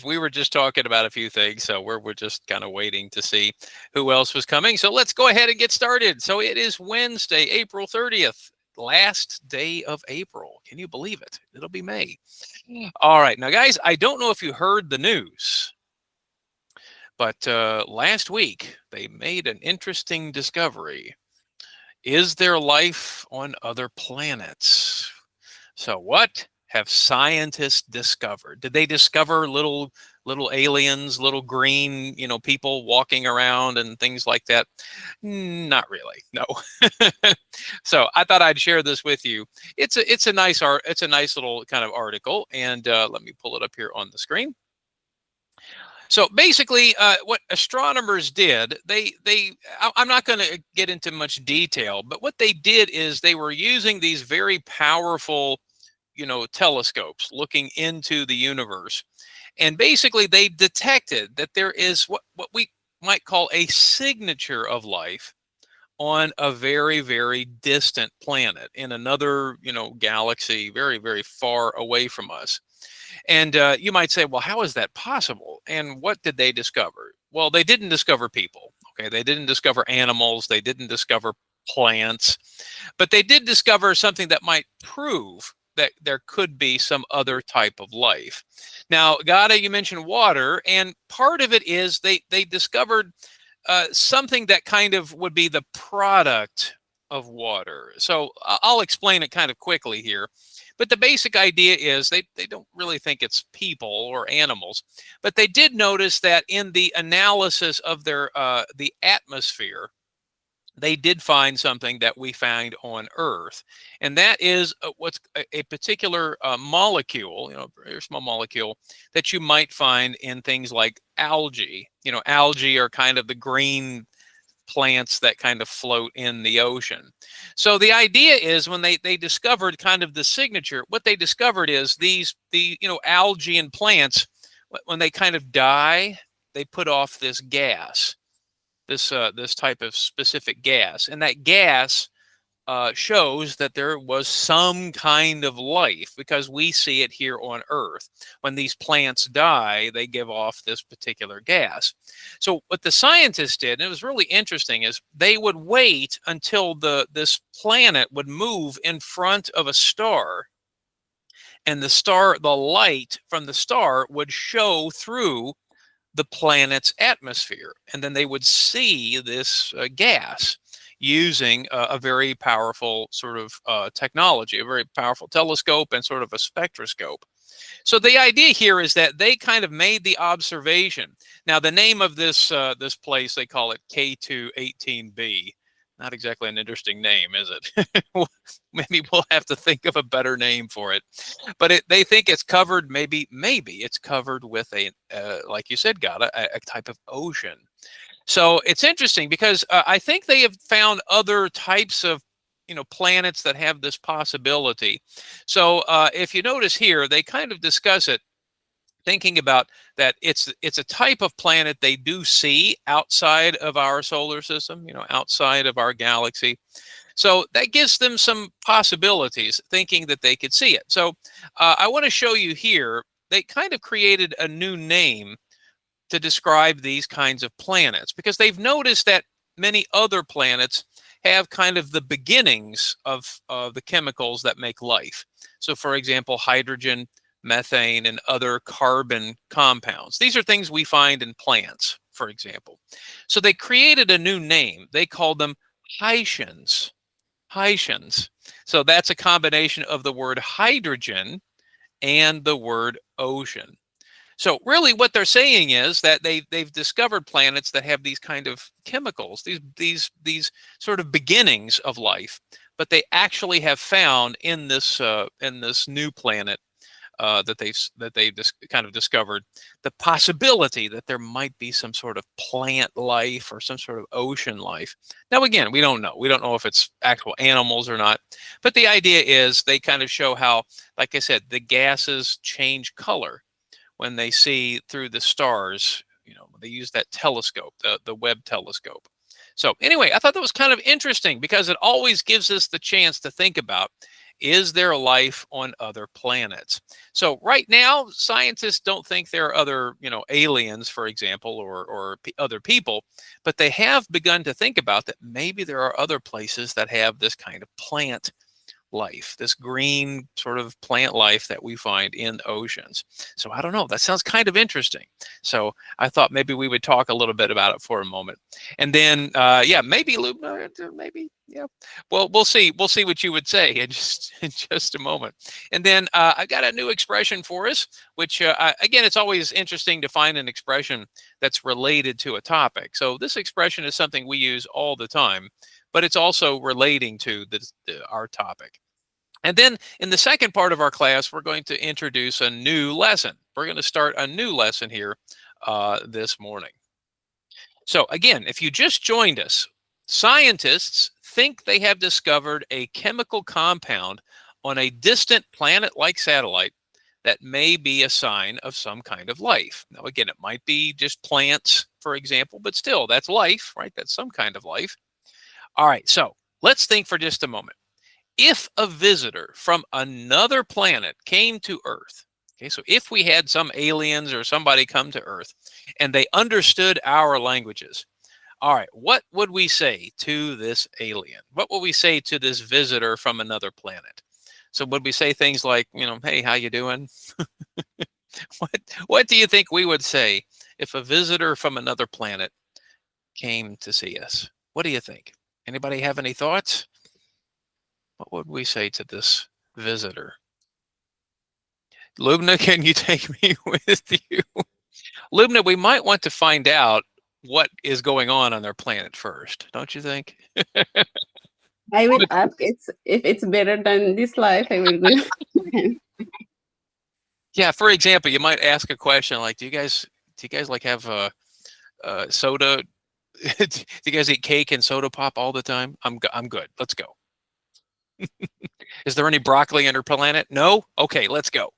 We were just talking about a few things, so we're just kind of waiting to see who else was coming. So let's go ahead and get started. So it is Wednesday, April 30th, last day of April. Can you believe it? It'll be May. All right. Now, guys, I don't know if you heard the news, but last week they made an interesting discovery. Is there life on other planets? So what have scientists discovered? Did they discover little aliens, little green, people walking around and things like that? Not really. No. So I thought I'd share this with you. It's a nice art. It's a nice little kind of article, and let me pull it up here on the screen. So basically, what astronomers did, I'm not going to get into much detail, but what they did is they were using these very powerful, telescopes looking into the universe. And basically, they detected that there is what we might call a signature of life on a very, very distant planet in another, galaxy, very, very far away from us. And you might say, well, how is that possible? And what did they discover? Well, they didn't discover people. Okay. They didn't discover animals. They didn't discover plants, but they did discover something that might prove that there could be some other type of life. Now, Gada, you mentioned water, and part of it is they discovered something that kind of would be the product of water. So I'll explain it kind of quickly here. But the basic idea is they don't really think it's people or animals, but they did notice that in the analysis of their the atmosphere, they did find something that we find on Earth, and that is what's a particular molecule, a very small molecule that you might find in things like algae. Algae are kind of the green plants that kind of float in the ocean. So the idea is when they discovered kind of the signature, what they discovered is the algae and plants, when they kind of die, they put off this gas, this type of specific gas, and that gas shows that there was some kind of life, because we see it here on Earth. When these plants die, they give off this particular gas. So what the scientists did, and it was really interesting, is they would wait until this planet would move in front of a star, and the light from the star would show through the planet's atmosphere, and then they would see this gas using a very powerful sort of technology, a very powerful telescope and sort of a spectroscope. So the idea here is that they kind of made the observation. Now, the name of this place, they call it K218b. Not exactly an interesting name, is it? Maybe we'll have to think of a better name for it. But they think it's covered, maybe it's covered with like you said, Gada, a type of ocean. So it's interesting because I think they have found other types of planets that have this possibility. So if you notice here, they kind of discuss it, thinking about that it's a type of planet they do see outside of our solar system, outside of our galaxy. So that gives them some possibilities, thinking that they could see it. So I want to show you here, they kind of created a new name to describe these kinds of planets, because they've noticed that many other planets have kind of the beginnings of the chemicals that make life. So for example, hydrogen, methane, and other carbon compounds. These are things we find in plants, for example. So they created a new name. They called them Haitians. Haitians. So that's a combination of the word hydrogen and the word ocean. So really what they're saying is that they've discovered planets that have these kind of chemicals, these sort of beginnings of life, but they actually have found in this new planet that they've just kind of discovered the possibility that there might be some sort of plant life or some sort of ocean life. Now, again, we don't know. We don't know if it's actual animals or not, but the idea is they kind of show how, like I said, the gases change color when they see through the stars. They use that telescope, the Webb telescope. So anyway, I thought that was kind of interesting because it always gives us the chance to think about, Is there life on other planets? So right now, scientists don't think there are other, aliens, for example, or other people, but they have begun to think about that maybe there are other places that have this kind of plant life, this green sort of plant life that we find in oceans. So I don't know, that sounds kind of interesting. So I thought maybe we would talk a little bit about it for a moment. And then, maybe Lubna, maybe, yeah. Well, we'll see. We'll see what you would say in just a moment. And then I got a new expression for us, which, again, it's always interesting to find an expression that's related to a topic. So this expression is something we use all the time, but it's also relating to our topic. And then in the second part of our class, we're going to introduce a new lesson. We're going to start a new lesson here this morning. So again, if you just joined us, scientists think they have discovered a chemical compound on a distant planet-like satellite that may be a sign of some kind of life. Now, again, it might be just plants, for example, but still, that's life, right? That's some kind of life. All right, so let's think for just a moment. If a visitor from another planet came to Earth, okay, so if we had some aliens or somebody come to Earth and they understood our languages, all right, what would we say to this alien? What would we say to this visitor from another planet? So would we say things like, hey, how you doing? What do you think we would say if a visitor from another planet came to see us? What do you think? Anybody have any thoughts? What would we say to this visitor? Lubna, can you take me with you? Lubna, we might want to find out what is going on their planet first, don't you think? I will ask if it's better than this life. I will go. Yeah, for example, you might ask a question like, do you guys like have soda? Do you guys eat cake and soda pop all the time? I'm good. Let's go. Is there any broccoli on your planet? No? Okay, let's go.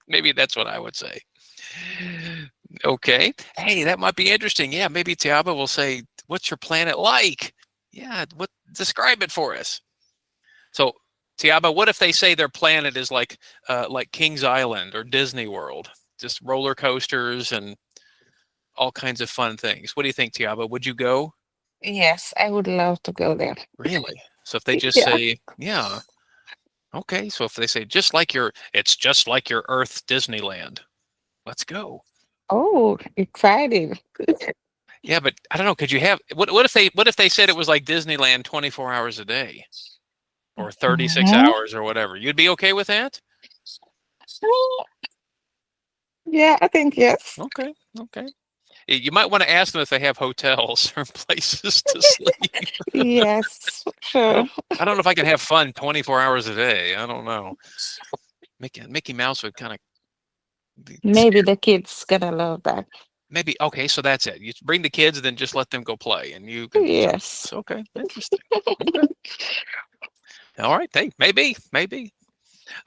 Maybe that's what I would say. Okay. Hey, that might be interesting. Yeah, maybe Tiaba will say, what's your planet like? Yeah, describe it for us. So, Tiaba, what if they say their planet is like King's Island or Disney World? Just roller coasters and all kinds of fun things. What do you think, Tiaba? Would you go? Yes, I would love to go there. Really? So if they just Yeah. say, yeah. Okay, so if they say it's just like your Earth Disneyland. Let's go. Oh, exciting. Yeah, but I don't know, could you have what if they said it was like Disneyland 24 hours a day or 36 Mhm. hours or whatever? You'd be okay with that? Yeah, I think yes. Okay. Okay. You might want to ask them if they have hotels or places to sleep. Yes, sure. I don't know if I can have fun 24 hours a day. I don't know. Mickey Mouse would kind of Maybe the kids gonna love that. maybe. Okay, so that's it. You bring the kids, then just let them go play, and you can. Yes. Okay, interesting. Okay. All right. Hey, maybe.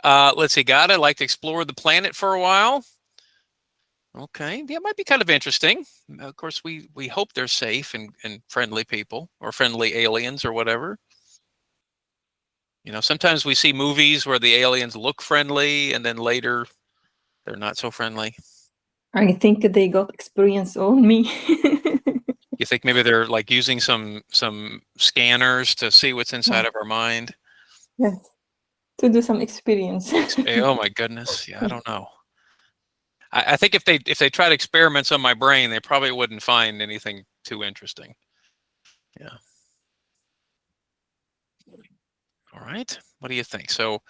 Let's see. I'd like to explore the planet for a while. Okay, yeah, it might be kind of interesting. Of course, we hope they're safe and friendly people or friendly aliens or whatever. Sometimes we see movies where the aliens look friendly and then later they're not so friendly. I think they got experience on me. You think maybe they're like using some scanners to see what's inside of our mind? Yes, to do some experience. Oh my goodness. Yeah, I don't know. I think if they tried experiments on my brain, they probably wouldn't find anything too interesting. Yeah. All right. What do you think? So,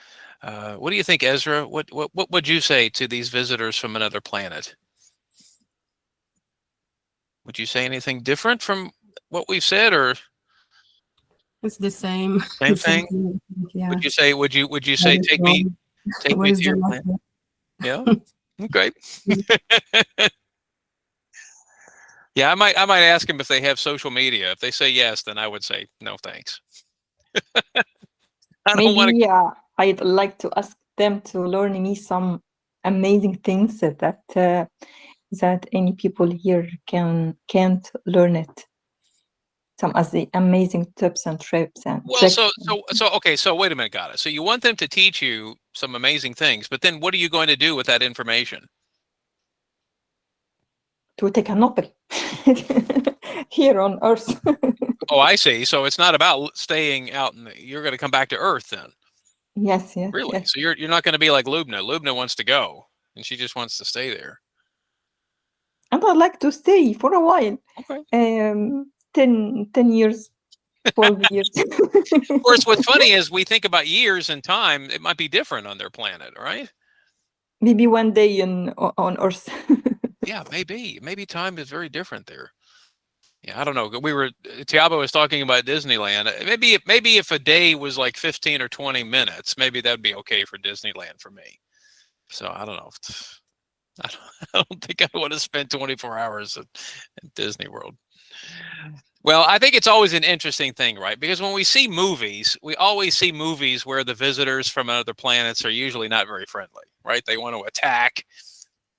what do you think, Ezra? What would you say to these visitors from another planet? Would you say anything different from what we've said, or It's the same. same the same thing? thing, I think, yeah. Would you say That is take me wrong. to Where's your the planet? love? Yeah. Okay. Yeah, I might ask them if they have social media. If they say yes, then I would say no, thanks. I don't want to. Maybe I'd like to ask them to learn me some amazing things that any people here can't learn it. some amazing tips and trips and Well, tricks. okay. So wait a minute, got it. So you want them to teach you some amazing things, but then what are you going to do with that information? To take a Nobel here on Earth. Oh, I see. So it's not about staying out, you're going to come back to Earth then. Yes, yes. Really? Yes. So you're not going to be like Lubna. Lubna wants to go, and she just wants to stay there. And I'd like to stay for a while. Okay. 10 years, 12 years. Of course, what's funny is we think about years and time. It might be different on their planet, right? Maybe one day on Earth. Yeah, maybe time is very different there. Yeah, I don't know. Tiago was talking about Disneyland. Maybe if a day was like 15 or 20 minutes, maybe that'd be okay for Disneyland for me. So I don't know. I don't think I want to spend 24 hours at Disney World. Well, I think it's always an interesting thing, right? Because when we see movies, we always see movies where the visitors from other planets are usually not very friendly, right? They want to attack.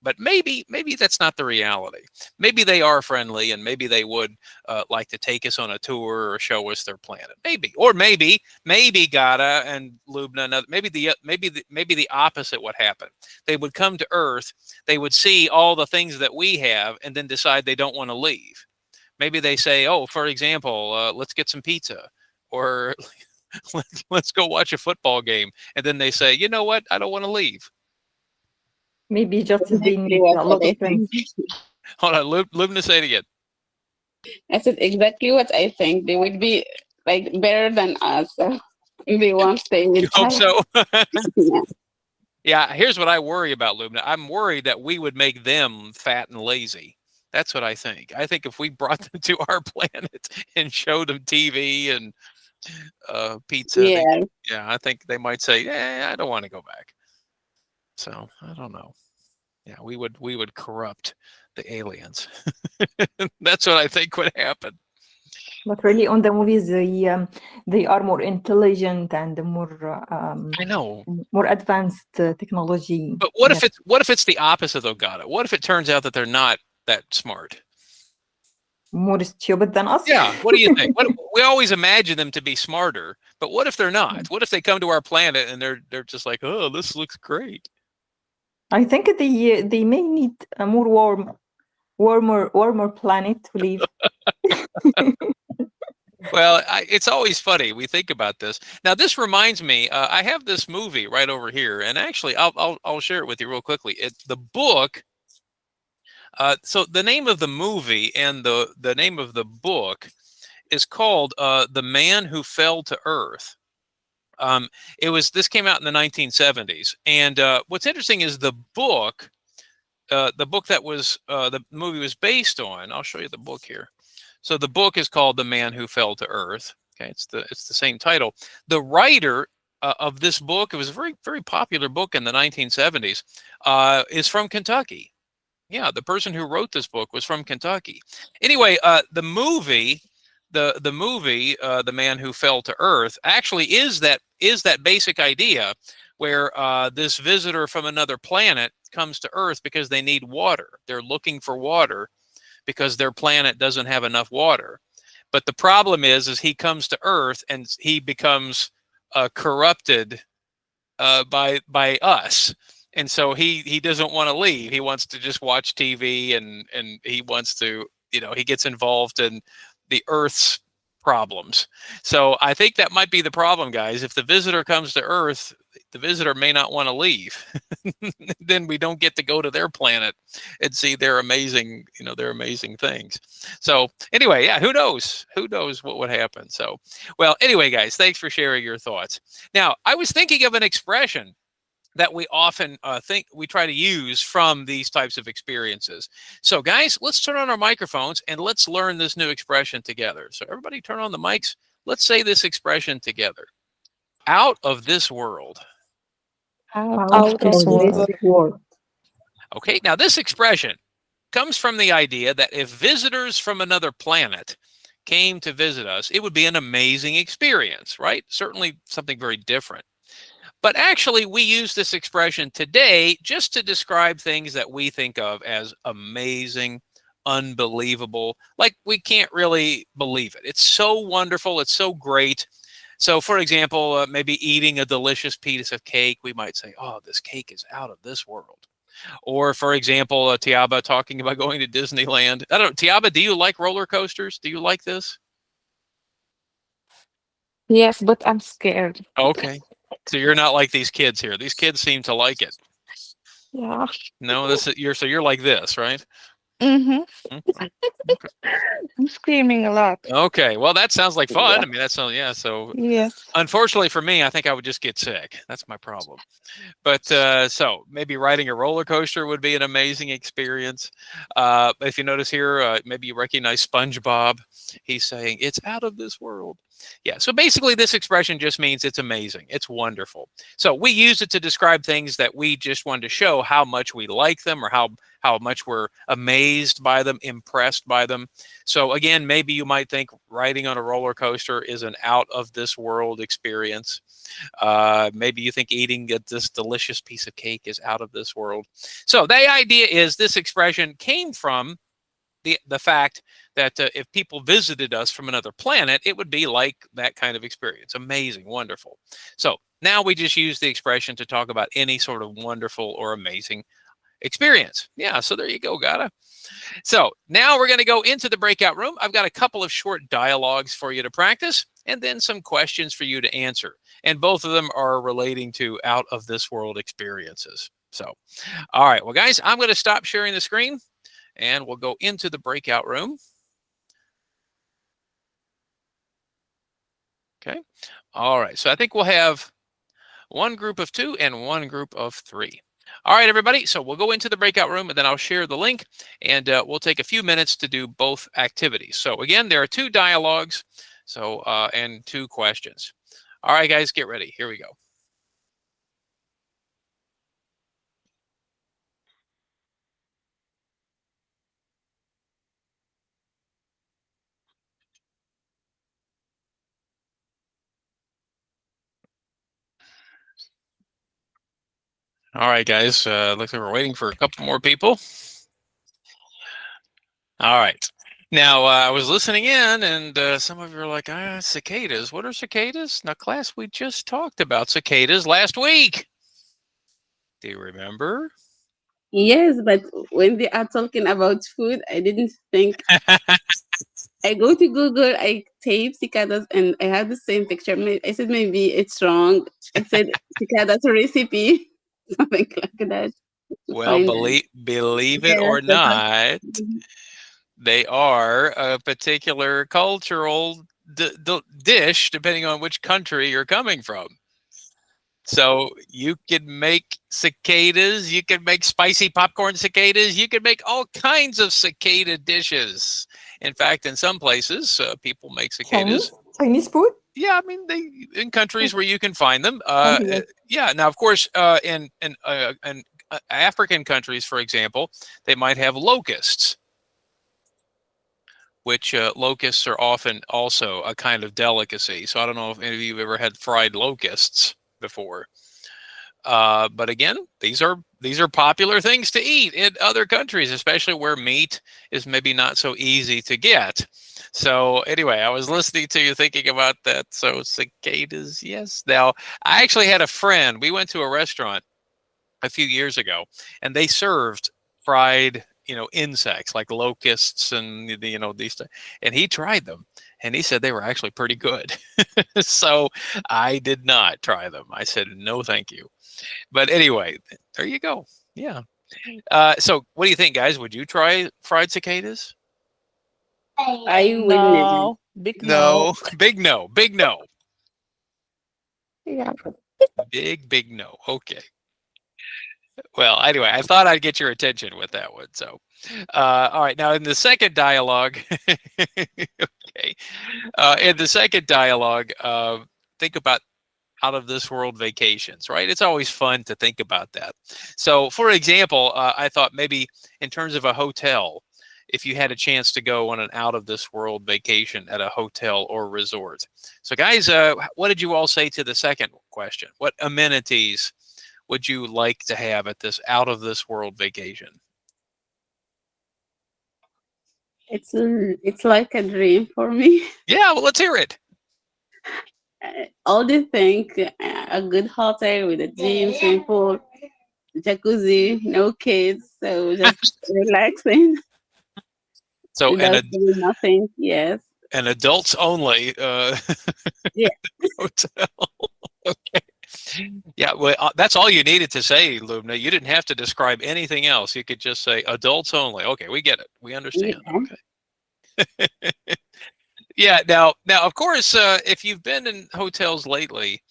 But maybe that's not the reality. Maybe they are friendly, and maybe they would like to take us on a tour or show us their planet. Maybe Gata and Lubna. Maybe the opposite would happen. They would come to Earth. They would see all the things that we have, and then decide they don't want to leave. Maybe they say, "Oh, for example, let's get some pizza," or let's go watch a football game, and then they say, "You know what? I don't want to leave." Maybe just they need Exactly a lot what I of things. think. Hold on, Lubna, say it again. I said exactly what I think. They would be like better than us. So they won't stay You with hope us. so? Yeah. Yeah, here's what I worry about, Lubna. I'm worried that we would make them fat and lazy. That's what I think. I think if we brought them to our planet and showed them TV and pizza, Yeah. I think they might say, I don't want to go back. So I don't know. Yeah, we would corrupt the aliens. That's what I think would happen. But really, on the movies, they are more intelligent and more I know. more advanced technology. But what if it's the opposite though, Gata? What if it turns out that they're not that smart? More stupid than us? Yeah. What do you think? We always imagine them to be smarter, but what if they're not? What if they come to our planet and they're just like, oh, this looks great? I think they may need a more warmer planet to live. Well, it's always funny. We think about this. Now, this reminds me. I have this movie right over here, and actually, I'll share it with you real quickly. It's the book. So the name of the movie and the name of the book is called "The Man Who Fell to Earth." This came out in the 1970s, and what's interesting is the book that was the movie was based on. I'll show you the book here. So the book is called "The Man Who Fell to Earth." Okay, it's the same title. The writer of this book, it was a very, very popular book in the 1970s, is from Kentucky. Yeah, the person who wrote this book was from Kentucky. Anyway, the movie, The Man Who Fell to Earth, actually is that basic idea where this visitor from another planet comes to Earth because they need water. They're looking for water because their planet doesn't have enough water. But the problem is he comes to Earth and he becomes corrupted by us. And so he doesn't want to leave. He wants to just watch TV and he wants to, he gets involved in the Earth's problems. So I think that might be the problem, guys. If the visitor comes to Earth, the visitor may not want to leave. Then we don't get to go to their planet and see their amazing, their amazing things. So anyway, yeah, who knows? Who knows what would happen? So, well, anyway, guys, thanks for sharing your thoughts. Now, I was thinking of an expression that we often we try to use from these types of experiences. So guys, let's turn on our microphones and let's learn this new expression together. So everybody turn on the mics. Let's say this expression together. Out of this world. Out of this world. Okay, now this expression comes from the idea that if visitors from another planet came to visit us, it would be an amazing experience, right? Certainly something very different. But actually, we use this expression today just to describe things that we think of as amazing, unbelievable. Like, we can't really believe it. It's so wonderful. It's so great. So, for example, maybe eating a delicious piece of cake, we might say, oh, this cake is out of this world. Or, for example, Tiaba talking about going to Disneyland. I don't know, Tiaba, do you like roller coasters? Do you like this? Yes, but I'm scared. Okay. So you're not like these kids here. These kids seem to like it. Yeah. No, you're like this, right? Mm-hmm. Okay. I'm screaming a lot. Okay. Well, that sounds like fun. Yeah. I mean, that's yeah. So Yes. unfortunately for me, I think I would just get sick. That's my problem. But so maybe riding a roller coaster would be an amazing experience. If you notice here, maybe you recognize SpongeBob. He's saying it's out of this world. Yeah. So basically, this expression just means it's amazing. It's wonderful. So we use it to describe things that we just wanted to show how much we like them, or how much we're amazed by them, impressed by them. So again, maybe you might think riding on a roller coaster is an out of this world experience. Maybe you think eating this delicious piece of cake is out of this world. So the idea is this expression came from the fact that if people visited us from another planet, it would be like that kind of experience. Amazing, wonderful. So now we just use the expression to talk about any sort of wonderful or amazing experience. Yeah, so there you go, Gata. So now we're going to go into the breakout room. I've got a couple of short dialogues for you to practice, and then some questions for you to answer. And both of them are relating to out of this world experiences. So, all right, well, guys, I'm going to stop sharing the screen, and we'll go into the breakout room. Okay. All right. So I think we'll have one group of 2 and one group of 3. All right, everybody. So we'll go into the breakout room, and then I'll share the link, and we'll take a few minutes to do both activities. So again, there are 2 dialogues, and 2 questions. All right, guys, get ready. Here we go. All right, guys. Looks like we're waiting for a couple more people. All right. Now, I was listening in, and some of you are like, cicadas. What are cicadas? Now, class, we just talked about cicadas last week. Do you remember? Yes, but when they are talking about food, I didn't think. I go to Google, I type cicadas, and I have the same picture. I said maybe it's wrong. I said cicadas recipe, something like that. Well, Find it. believe it Yes, or but not. not, they are a particular cultural dish, depending on which country you're coming from. So you could make cicadas, you could make spicy popcorn cicadas, you could make all kinds of cicada dishes. In fact, in some places, people make cicadas. Chinese food? Yeah, I mean, in countries where you can find them. Okay. Yeah. Now, of course, in African countries, for example, they might have locusts, which locusts are often also a kind of delicacy. So I don't know if any of you have ever had fried locusts before. But again, these are popular things to eat in other countries, especially where meat is maybe not so easy to get. So anyway, I was listening to you thinking about that. So cicadas, yes. Now, I actually had a friend. We went to a restaurant a few years ago, and they served fried, insects like locusts and these, and he tried them, and he said they were actually pretty good. So I did not try them. I said no, thank you. But anyway, there you go. Yeah. So what do you think, guys? Would you try fried cicadas? I would never. No. Big no. No. Big no. Big no. Yeah. Big no. Okay. Well, anyway, I thought I'd get your attention with that one. So, all right. Now, in the second dialogue, okay. In the second dialogue, think about out of this world vacations, right? It's always fun to think about that. So, for example, I thought maybe in terms of a hotel, if you had a chance to go on an out of this world vacation at a hotel or resort. So, guys, what did you all say to the second question? What amenities would you like to have at this out of this world vacation? It's like a dream for me. Yeah, well, let's hear it. All the things, a good hotel with a gym, swimming pool, jacuzzi, no kids, so just relaxing So without doing nothing. Yes. an adults only Yeah. hotel. Okay. Yeah, well, that's all you needed to say, Lubna. You didn't have to describe anything else. You could just say adults only. Okay, we get it. We understand. Yeah. Okay. Yeah. Now, of course, if you've been in hotels lately,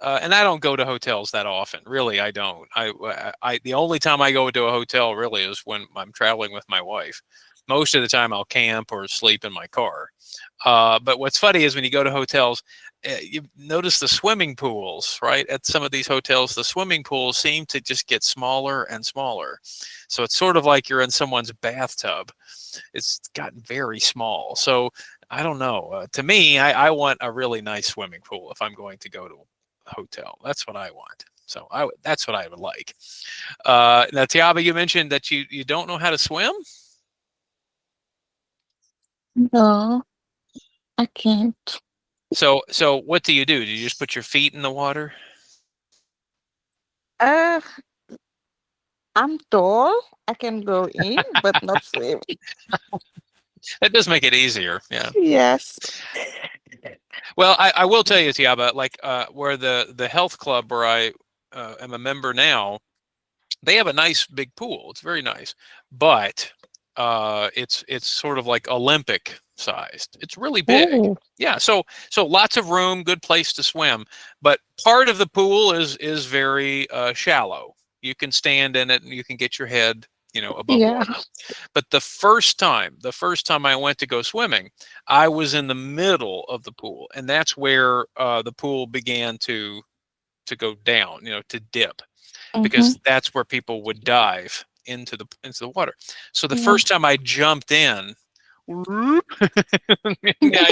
and I don't go to hotels that often. Really, I don't. The only time I go to a hotel really is when I'm traveling with my wife. Most of the time, I'll camp or sleep in my car. But what's funny is when you go to hotels, you notice the swimming pools, right? At some of these hotels, the swimming pools seem to just get smaller and smaller. So it's sort of like you're in someone's bathtub. It's gotten very small. So I don't know. To me, I want a really nice swimming pool if I'm going to go to a hotel. That's what I want. So that's what I would like. Now, Tiaba, you mentioned that you don't know how to swim. No, I can't. So what do? Do you just put your feet in the water? Uh, I'm tall. I can go in, but not swim. That does make it easier. Yeah. Yes. Well, I will tell you, Tiaba, like where the health club where I am a member now, they have a nice big pool. It's very nice, but it's sort of like Olympic sized. It's really big. Oh, Yeah, so lots of room, good place to swim, but part of the pool is very shallow. You can stand in it and you can get your head, above yeah. water. But the first time I went to go swimming, I was in the middle of the pool, and that's where the pool began to go down, to dip, Mm-hmm. because that's where people would dive into the water. So the Yeah. first time I jumped in, I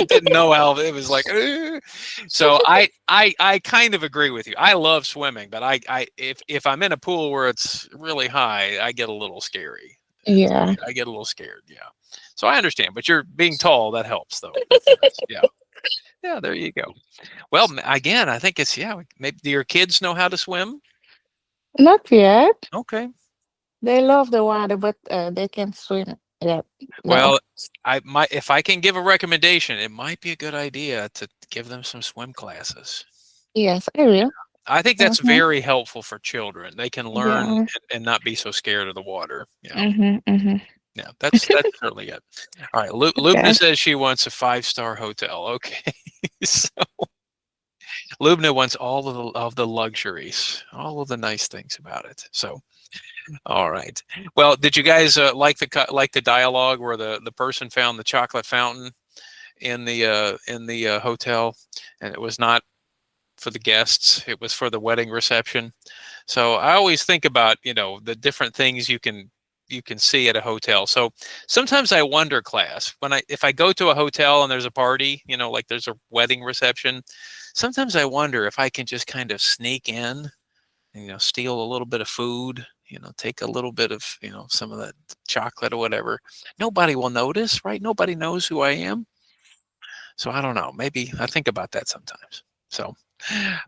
didn't know how it was like. So I kind of agree with you. I love swimming, but if I'm in a pool where it's really high, I get a little scary. Yeah. I get a little scared. Yeah. So I understand, but you're being tall. That helps, though. That does. Yeah. Yeah. There you go. Well, again, I think it's Maybe do your kids know how to swim? Not yet. Okay. They love the water, but they can swim yet. No. Well, if I can give a recommendation, it might be a good idea to give them some swim classes. Yes, I will. I think that's Mm-hmm. very helpful for children. They can learn Yeah. and not be so scared of the water. Yeah. Mm-hmm. Mm-hmm. Yeah. That's certainly it. All right. Lubna Okay. says she wants a 5-star hotel. Okay. So Lubna wants all of the luxuries, all of the nice things about it. So, all right. Well, did you guys like the dialogue where the person found the chocolate fountain in the hotel, and it was not for the guests; it was for the wedding reception. So I always think about the different things you can see at a hotel. So sometimes I wonder, class, if I go to a hotel and there's a party, like there's a wedding reception, sometimes I wonder if I can just kind of sneak in and, steal a little bit of food, take a little bit of, some of that chocolate or whatever. Nobody will notice, right? Nobody knows who I am. So I don't know. Maybe I think about that sometimes. So,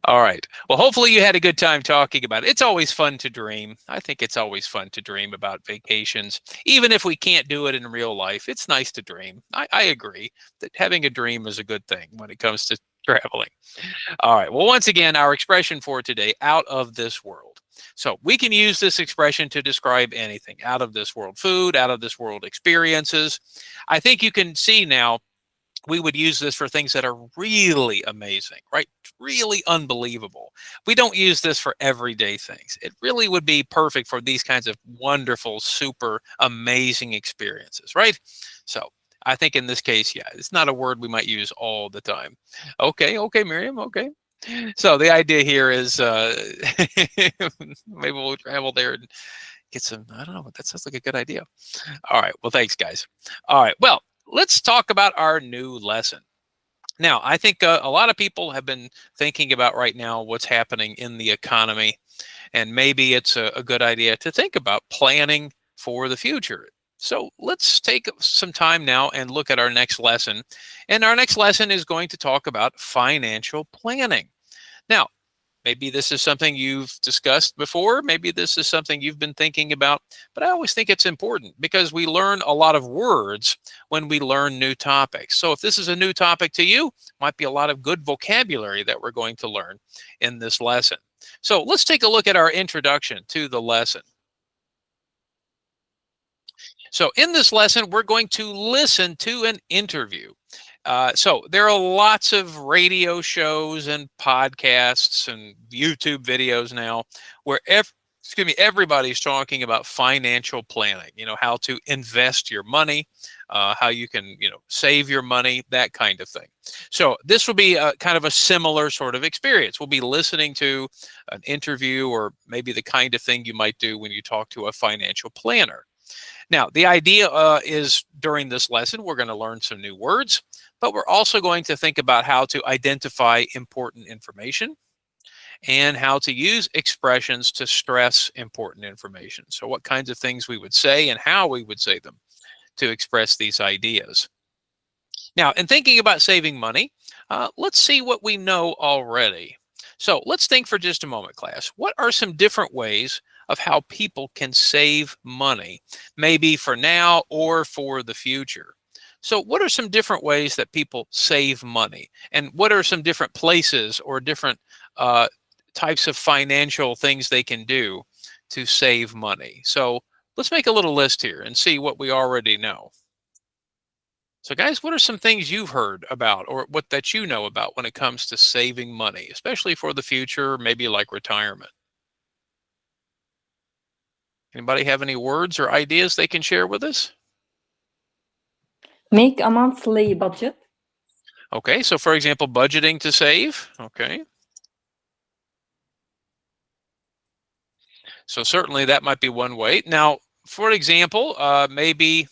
all right. Well, hopefully you had a good time talking about it. It's always fun to dream. I think it's always fun to dream about vacations. Even if we can't do it in real life, it's nice to dream. I agree that having a dream is a good thing when it comes to traveling. All right. Well, once again, our expression for today, out of this world. So we can use this expression to describe anything, out of this world food, out of this world experiences. I think you can see now we would use this for things that are really amazing, right? Really unbelievable. We don't use this for everyday things. It really would be perfect for these kinds of wonderful, super amazing experiences, right? So I think in this case, yeah, it's not a word we might use all the time. Okay, Miriam, okay. So the idea here is maybe we'll travel there and get some, I don't know, but that sounds like a good idea. All right, well, thanks, guys. All right, well, let's talk about our new lesson. Now, I think a lot of people have been thinking about right now what's happening in the economy, and maybe it's a good idea to think about planning for the future. So let's take some time now and look at our next lesson. And our next lesson is going to talk about financial planning. Now, maybe this is something you've discussed before. Maybe this is something you've been thinking about. But I always think it's important because we learn a lot of words when we learn new topics. So if this is a new topic to you, might be a lot of good vocabulary that we're going to learn in this lesson. So let's take a look at our introduction to the lesson. So in this lesson, we're going to listen to an interview. So there are lots of radio shows and podcasts and YouTube videos now where everybody's talking about financial planning, how to invest your money, how you can, save your money, that kind of thing. So this will be kind of a similar sort of experience. We'll be listening to an interview or maybe the kind of thing you might do when you talk to a financial planner. Now, the idea is during this lesson, we're going to learn some new words, but we're also going to think about how to identify important information and how to use expressions to stress important information. So what kinds of things we would say and how we would say them to express these ideas. Now, in thinking about saving money, let's see what we know already. So let's think for just a moment, class. What are some different ways of how people can save money, maybe for now or for the future? So what are some different ways that people save money? And what are some different places or different types of financial things they can do to save money? So let's make a little list here and see what we already know. So guys, what are some things you've heard about or what that you know about when it comes to saving money, especially for the future, maybe like retirement? Anybody have any words or ideas they can share with us? Make a monthly budget. Okay, so for example, budgeting to save. Okay. So certainly that might be one way. Now, for example, maybe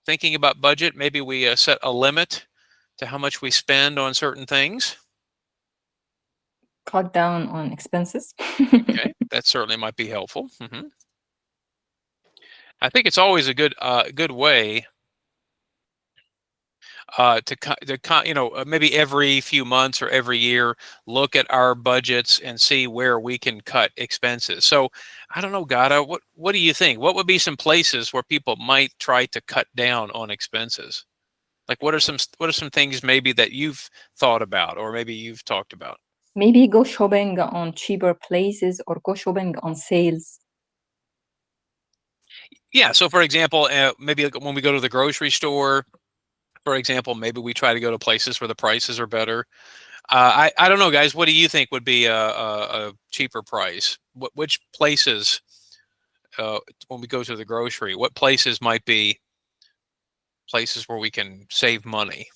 thinking about budget, maybe we set a limit to how much we spend on certain things. Cut down on expenses. Okay, that certainly might be helpful. I think it's always a good way maybe every few months or every year, look at our budgets and see where we can cut expenses. So I don't know, Gada, what do you think? What would be some places where people might try to cut down on expenses? Like what are some things maybe that you've thought about or maybe you've talked about? Maybe go shopping on cheaper places or go shopping on sales. Yeah, so for example, maybe when we go to the grocery store, for example, maybe we try to go to places where the prices are better. I don't know, guys. What do you think would be a cheaper price? Which places, when we go to the grocery, what places might be places where we can save money?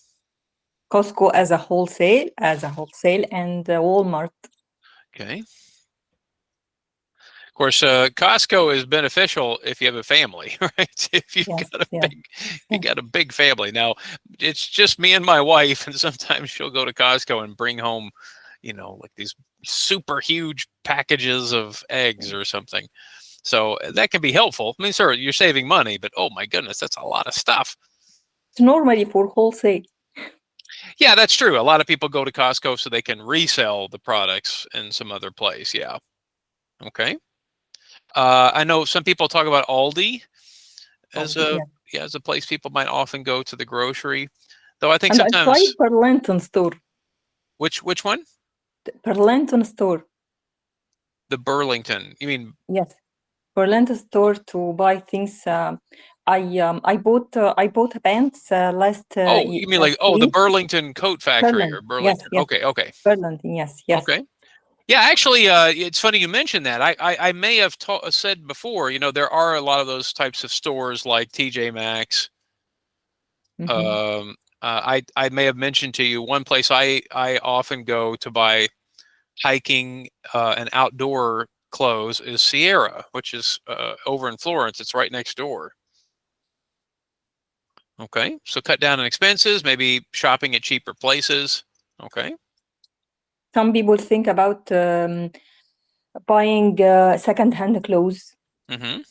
Costco as a wholesale, and Walmart. Okay. Of course, Costco is beneficial if you have a family, right? If you've got a big family. Now, it's just me and my wife, and sometimes she'll go to Costco and bring home, like these super huge packages of eggs or something. So that can be helpful. I mean, sir, you're saving money, but oh my goodness, that's a lot of stuff. It's normally for wholesale. Yeah, that's true. A lot of people go to Costco so they can resell the products in some other place. Yeah. Okay. I know some people talk about Aldi as a place people might often go to the grocery. Though I think sometimes. I tried Burlington store. Which one? The Burlington store. The Burlington. You mean? Yes, Burlington store to buy things. I bought pants last. You mean like the Burlington Coat Factory or Burlington? Yes. Okay. Burlington, yes. Okay. Yeah, actually, it's funny you mentioned that. I may have said before, there are a lot of those types of stores like TJ Maxx. Mm-hmm. I may have mentioned to you one place I often go to buy hiking and outdoor clothes is Sierra, which is over in Florence. It's right next door. Okay, so cut down on expenses, maybe shopping at cheaper places. Okay. Some people think about buying second-hand clothes. Mm-hmm.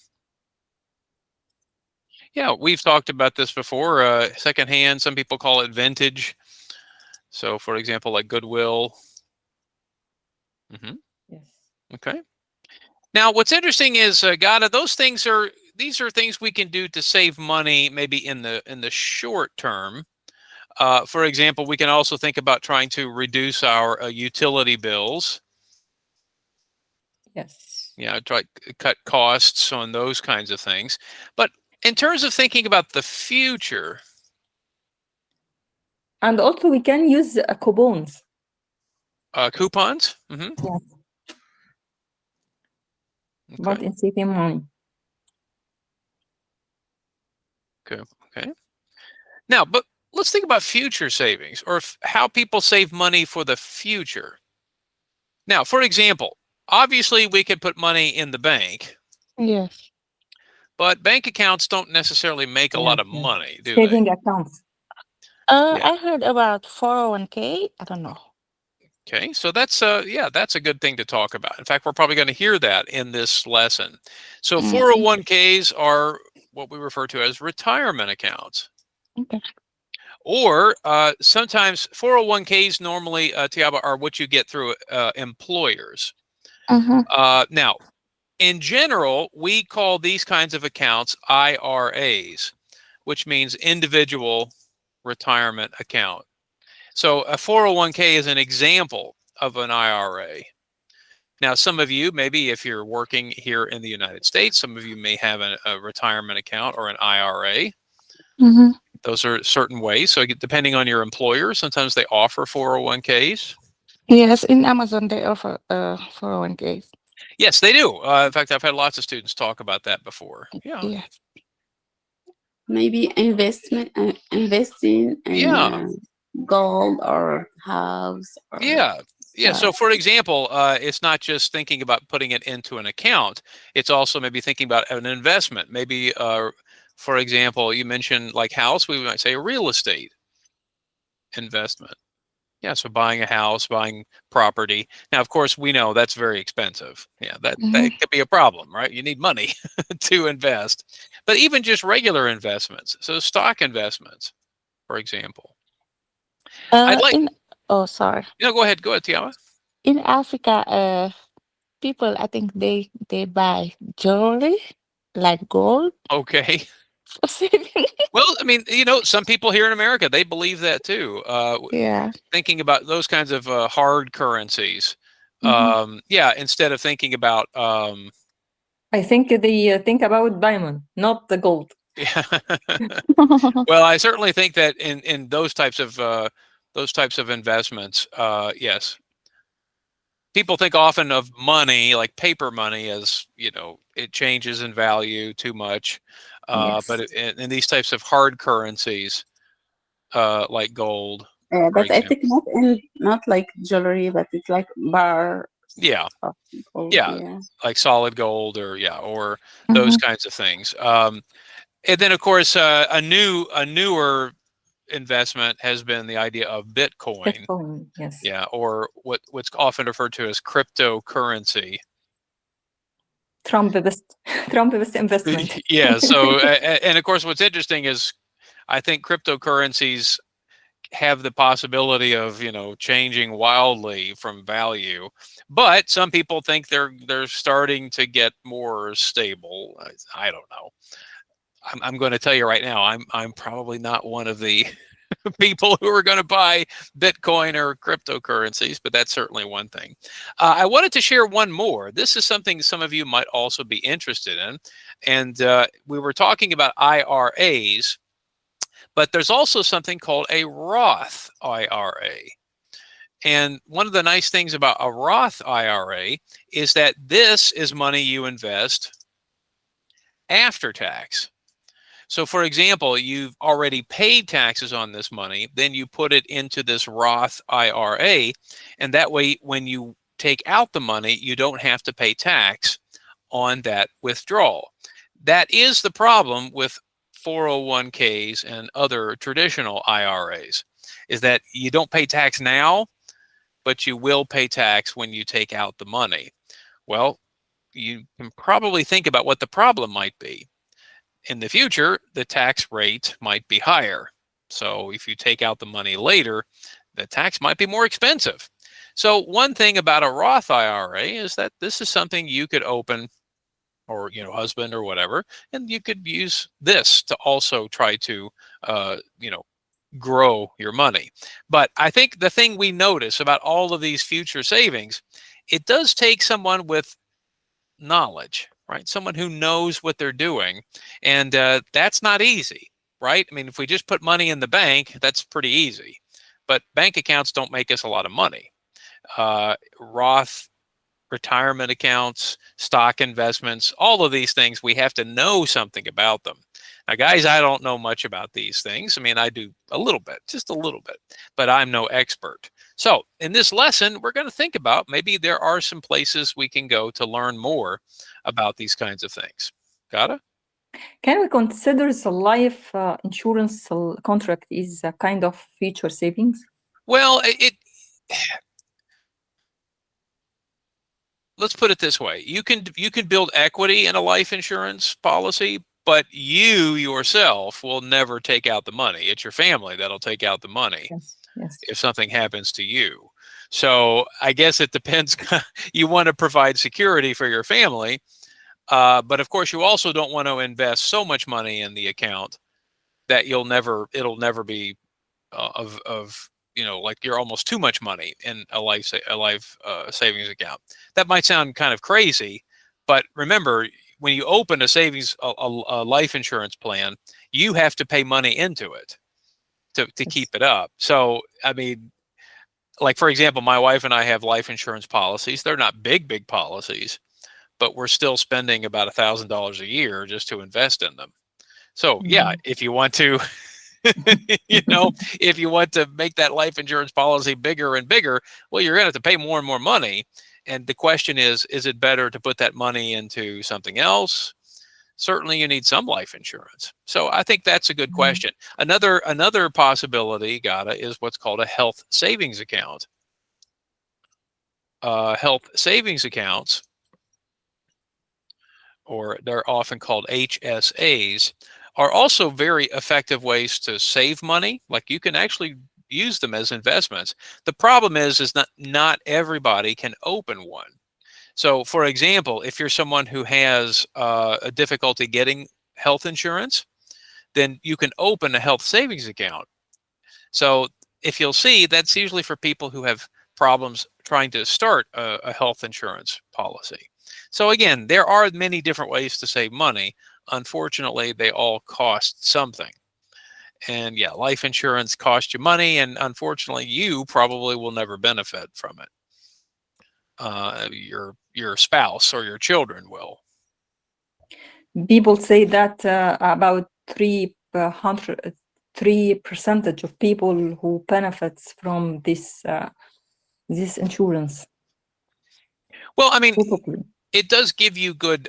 Yeah, we've talked about this before. Secondhand, some people call it vintage. So, for example, like Goodwill. Yes. Okay. Now, what's interesting is, Gada, these are things we can do to save money, maybe in the short term. For example, we can also think about trying to reduce our utility bills. Yes. Yeah, try cut costs on those kinds of things. But in terms of thinking about the future, And also we can use coupons. coupons. Mm-hmm. Yes. Okay. But in saving money. Okay. Okay. Now, but let's think about future savings, or how people save money for the future. Now, for example, obviously we could put money in the bank, Yes. but bank accounts don't necessarily make a lot Yes, of yes. money, do they? Saving accounts. Yeah. I heard about 401k. I don't know. Okay, so that's yeah, that's a good thing to talk about. In fact, we're probably going to hear that in this lesson. So Mm, 401ks are what we refer to as retirement accounts. okay. Or sometimes 401ks normally, Tiaba, are what you get through employers. Now, in general, we call these kinds of accounts IRAs, which means individual retirement account. So a 401k is an example of an IRA. Now, some of you, maybe if you're working here in the United States, some of you may have a retirement account or an IRA. Mm-hmm. Those are certain ways. So depending on your employer, sometimes they offer 401ks. Yes, in Amazon they offer 401k. Yes, they do. In fact, I've had lots of students talk about that before. Yeah. Yes. Maybe investing in Yeah. gold or house or Yeah. Yeah. stuff. So, for example, it's not just thinking about putting it into an account. It's also maybe thinking about an investment. Maybe, for example, you mentioned like house, we might say a real estate investment. Yeah. So buying a house, buying property. Now, of course, we know that's very expensive. Yeah. That Mm-hmm. could be a problem, right? You need money to invest. But even just regular investments. So stock investments, for example. I'd like, In oh sorry. go ahead. Go ahead, Tiawa. In Africa, people I think they buy jewelry like gold Okay. for saving. Well, I mean, some people here in America, they believe that too. Yeah. Thinking about those kinds of hard currencies. Mm-hmm. Yeah, instead of thinking about, I think they think about diamond, not the gold. yeah. Well, I certainly think that in those types of investments, yes, people think often of money, like paper money, as it changes in value too much. Yes. But in these types of hard currencies, like gold, for But I example. think not like jewelry, but it's like bar Yeah, of gold. yeah, Yeah. like solid gold, or those Mm-hmm. kinds of things. And then, of course, a newer investment has been the idea of Bitcoin. Bitcoin. Yes. Yeah, or what's often referred to as cryptocurrency. Trumpist investment. Yeah. So, and of course, what's interesting is I think cryptocurrencies have the possibility of changing wildly from value, but some people think they're starting to get more stable. I don't know. I'm going to tell you right now, I'm probably not one of the people who are going to buy Bitcoin or cryptocurrencies, but that's certainly one thing. I wanted to share one more. This is something some of you might also be interested in, and we were talking about IRAs. But there's also something called a Roth IRA. And one of the nice things about a Roth IRA is that this is money you invest after tax. So, for example, you've already paid taxes on this money, then you put it into this Roth IRA, and that way, when you take out the money, you don't have to pay tax on that withdrawal. That is the problem with 401ks and other traditional IRAs, is that you don't pay tax now, but you will pay tax when you take out the money. Well, you can probably think about what the problem might be. in the future, the tax rate might be higher. So if you take out the money later, the tax might be more expensive. So one thing about a Roth IRA is that this is something you could open, or husband or whatever, and you could use this to also try to grow your money. But I think the thing we notice about all of these future savings, it does take someone with knowledge, right? Someone who knows what they're doing, and that's not easy, right? I mean, if we just put money in the bank, that's pretty easy, but bank accounts don't make us a lot of money. Roth retirement accounts, stock investments, all of these things, we have to know something about them. Now, guys, I don't know much about these things. I mean, I do a little bit, just a little bit, but I'm no expert. So in this lesson, we're going to think about maybe there are some places we can go to learn more about these kinds of things. Got it? Can we consider the life insurance contract is a kind of future savings? Well, let's put it this way. You can build equity in a life insurance policy, but you yourself will never take out the money. It's your family that'll take out the money. Yes. If something happens to you. So I guess it depends. You want to provide security for your family, but of course you also don't want to invest so much money in the account that it'll never be of like you're almost too much money in a life savings account. That might sound kind of crazy, but remember, when you open a savings a life insurance plan, you have to pay money into it to keep it up. So I mean, like for example, my wife and I have life insurance policies. They're not big policies, but we're still spending about $1,000 a year just to invest in them. So yeah, if you want to if you want to make that life insurance policy bigger and bigger, well, you're going to have to pay more and more money. And the question is it better to put that money into something else? Certainly you need some life insurance. So I think that's a good question. Another possibility, Gata, is what's called a health savings account. Health savings accounts, or they're often called HSAs, are also very effective ways to save money. Like you can actually use them as investments. The problem is not everybody can open one. So for example, if you're someone who has a difficulty getting health insurance, then you can open a health savings account. So if you'll see, that's usually for people who have problems trying to start a health insurance policy. So again, there are many different ways to save money. Unfortunately, they all cost something. And yeah, life insurance costs you money, and unfortunately, you probably will never benefit from it. Your spouse or your children will. People say that about 3% of people who benefits from this insurance. Well, I mean, probably. It does give you good.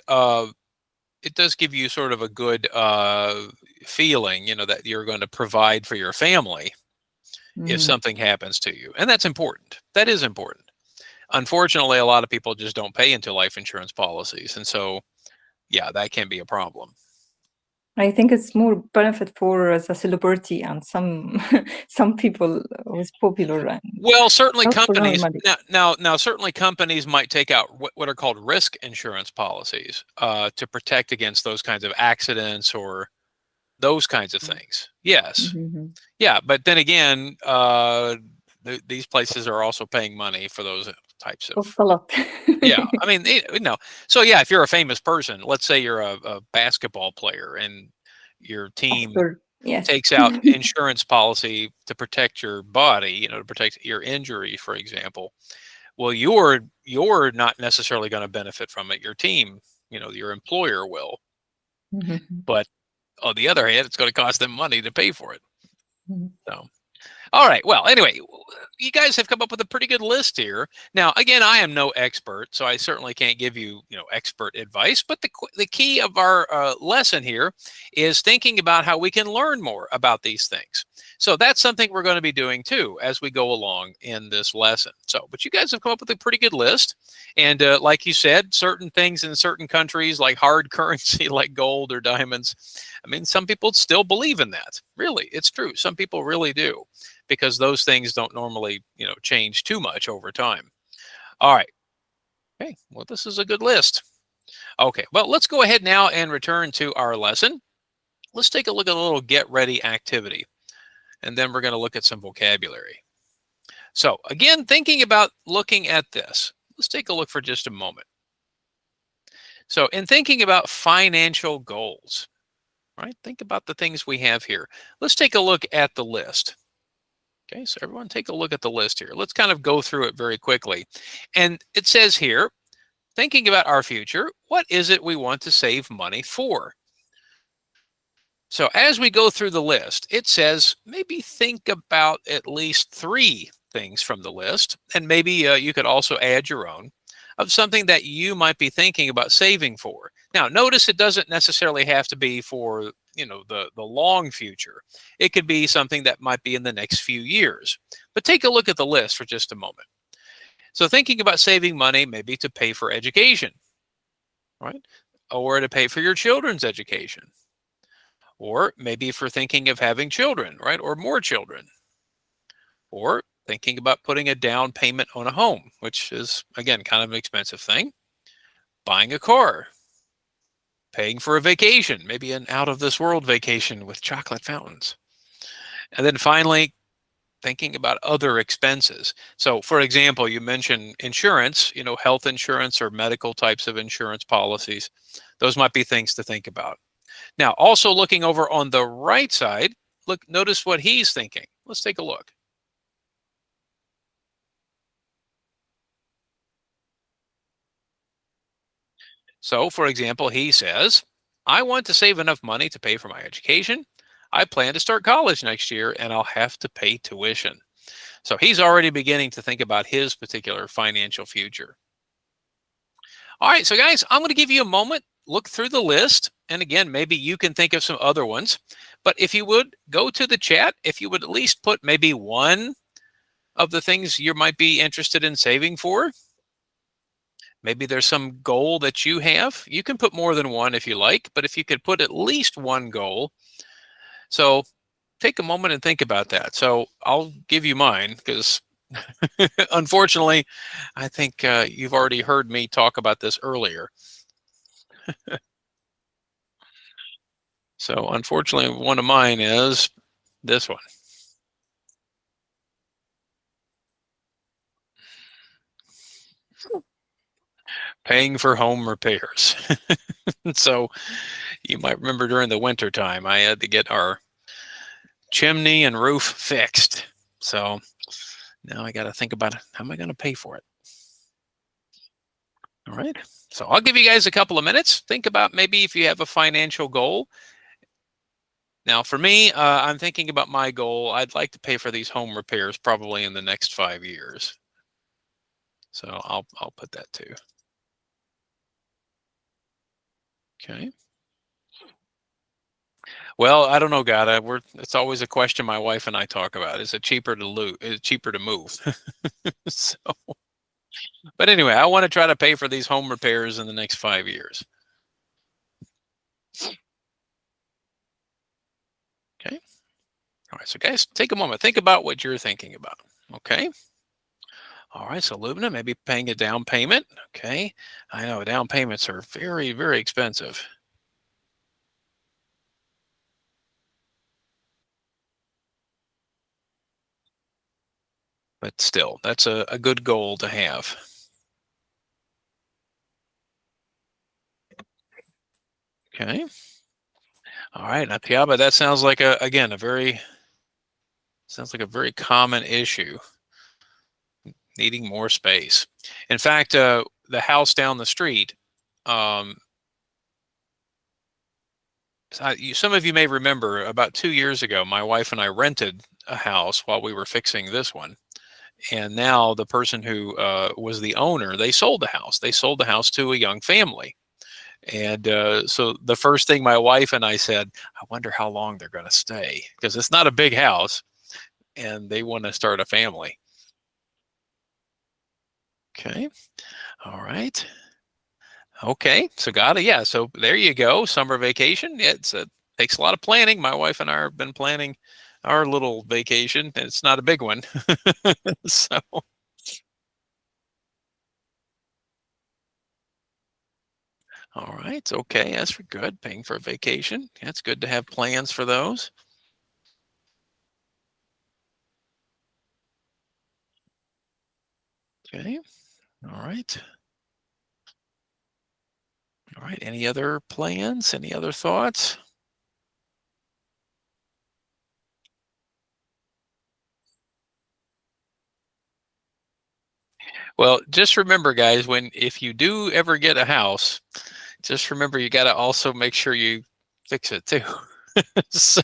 It does give you sort of a good feeling, that you're going to provide for your family if something happens to you, and that's important. That is important. Unfortunately, a lot of people just don't pay into life insurance policies, and so, yeah, that can be a problem. I think it's more benefit for the celebrity and some people was popular. Well, certainly companies now certainly companies might take out what are called risk insurance policies to protect against those kinds of accidents or those kinds of things. Yes, yeah, but then again, these places are also paying money for those types of. A lot. Yeah, I mean, So yeah, if you're a famous person, let's say you're a basketball player and your team takes out insurance policy to protect your body, to protect your injury, for example. Well, you're not necessarily going to benefit from it. Your team, your employer will. But on the other hand, it's going to cost them money to pay for it. So. All right. Well, anyway, you guys have come up with a pretty good list here. Now, again, I am no expert, so I certainly can't give you, expert advice. But the key of our lesson here is thinking about how we can learn more about these things. So that's something we're going to be doing too as we go along in this lesson. So, but you guys have come up with a pretty good list. And like you said, certain things in certain countries, like hard currency, like gold or diamonds, I mean, some people still believe in that. Really, it's true. Some people really do, because those things don't normally, change too much over time. All right. Okay. Well, this is a good list. Okay. Well, let's go ahead now and return to our lesson. Let's take a look at a little get ready activity, and then we're going to look at some vocabulary. So again, thinking about looking at this, let's take a look for just a moment. So in thinking about financial goals, right? Think about the things we have here. Let's take a look at the list. Okay, so everyone take a look at the list here. Let's kind of go through it very quickly. And it says here, thinking about our future, what is it we want to save money for? So as we go through the list, it says maybe think about at least 3 things from the list, and maybe you could also add your own, of something that you might be thinking about saving for. Now, notice it doesn't necessarily have to be for the long future. It could be something that might be in the next few years. But take a look at the list for just a moment. So thinking about saving money, maybe to pay for education, right? Or to pay for your children's education. Or maybe for thinking of having children, right? Or more children. Or thinking about putting a down payment on a home, which is, again, kind of an expensive thing. Buying a car. Paying for a vacation, maybe an out-of-this-world vacation with chocolate fountains. And then finally, thinking about other expenses. So, for example, you mentioned insurance, health insurance or medical types of insurance policies. Those might be things to think about. Now, also looking over on the right side, notice what he's thinking. Let's take a look. So, for example, he says, I want to save enough money to pay for my education. I plan to start college next year and I'll have to pay tuition. So he's already beginning to think about his particular financial future. All right, so guys, I'm going to give you a moment, look through the list. And again, maybe you can think of some other ones. But if you would go to the chat, if you would at least put maybe one of the things you might be interested in saving for. Maybe there's some goal that you have. You can put more than one if you like, but if you could put at least one goal. So take a moment and think about that. So I'll give you mine because unfortunately, I think you've already heard me talk about this earlier. So unfortunately, one of mine is this one. Paying for home repairs. So you might remember during the winter time, I had to get our chimney and roof fixed. So now I got to think about how am I going to pay for it? All right. So I'll give you guys a couple of minutes. Think about maybe if you have a financial goal. Now, for me, I'm thinking about my goal. I'd like to pay for these home repairs probably in the next 5 years. So I'll put that too. Okay. Well, I don't know, God. It's always a question my wife and I talk about. Is it cheaper to Is it cheaper to move? So, but anyway, I want to try to pay for these home repairs in the next 5 years. Okay. All right. So, guys, take a moment. Think about what you're thinking about. Okay. All right. So, Lubna, maybe paying a down payment. Okay. I know down payments are very, very expensive. But still, that's a good goal to have. Okay. All right. Now, Tiaba, that sounds like a very common issue. Needing more space. In fact, the house down the street, some of you may remember about 2 years ago, my wife and I rented a house while we were fixing this one. And now the person who was the owner, they sold the house. They sold the house to a young family. And so the first thing my wife and I said, I wonder how long they're going to stay, because it's not a big house. and they want to start a family. Okay. All right. Okay. So got it. Yeah. So there you go. Summer vacation. It's takes a lot of planning. My wife and I have been planning our little vacation. It's not a big one. So. All right. Okay. That's for good. Paying for a vacation. That's good to have plans for those. Okay. All right. All right. Any other plans? Any other thoughts? Well, just remember, guys, if you do ever get a house, just remember you got to also make sure you fix it too. So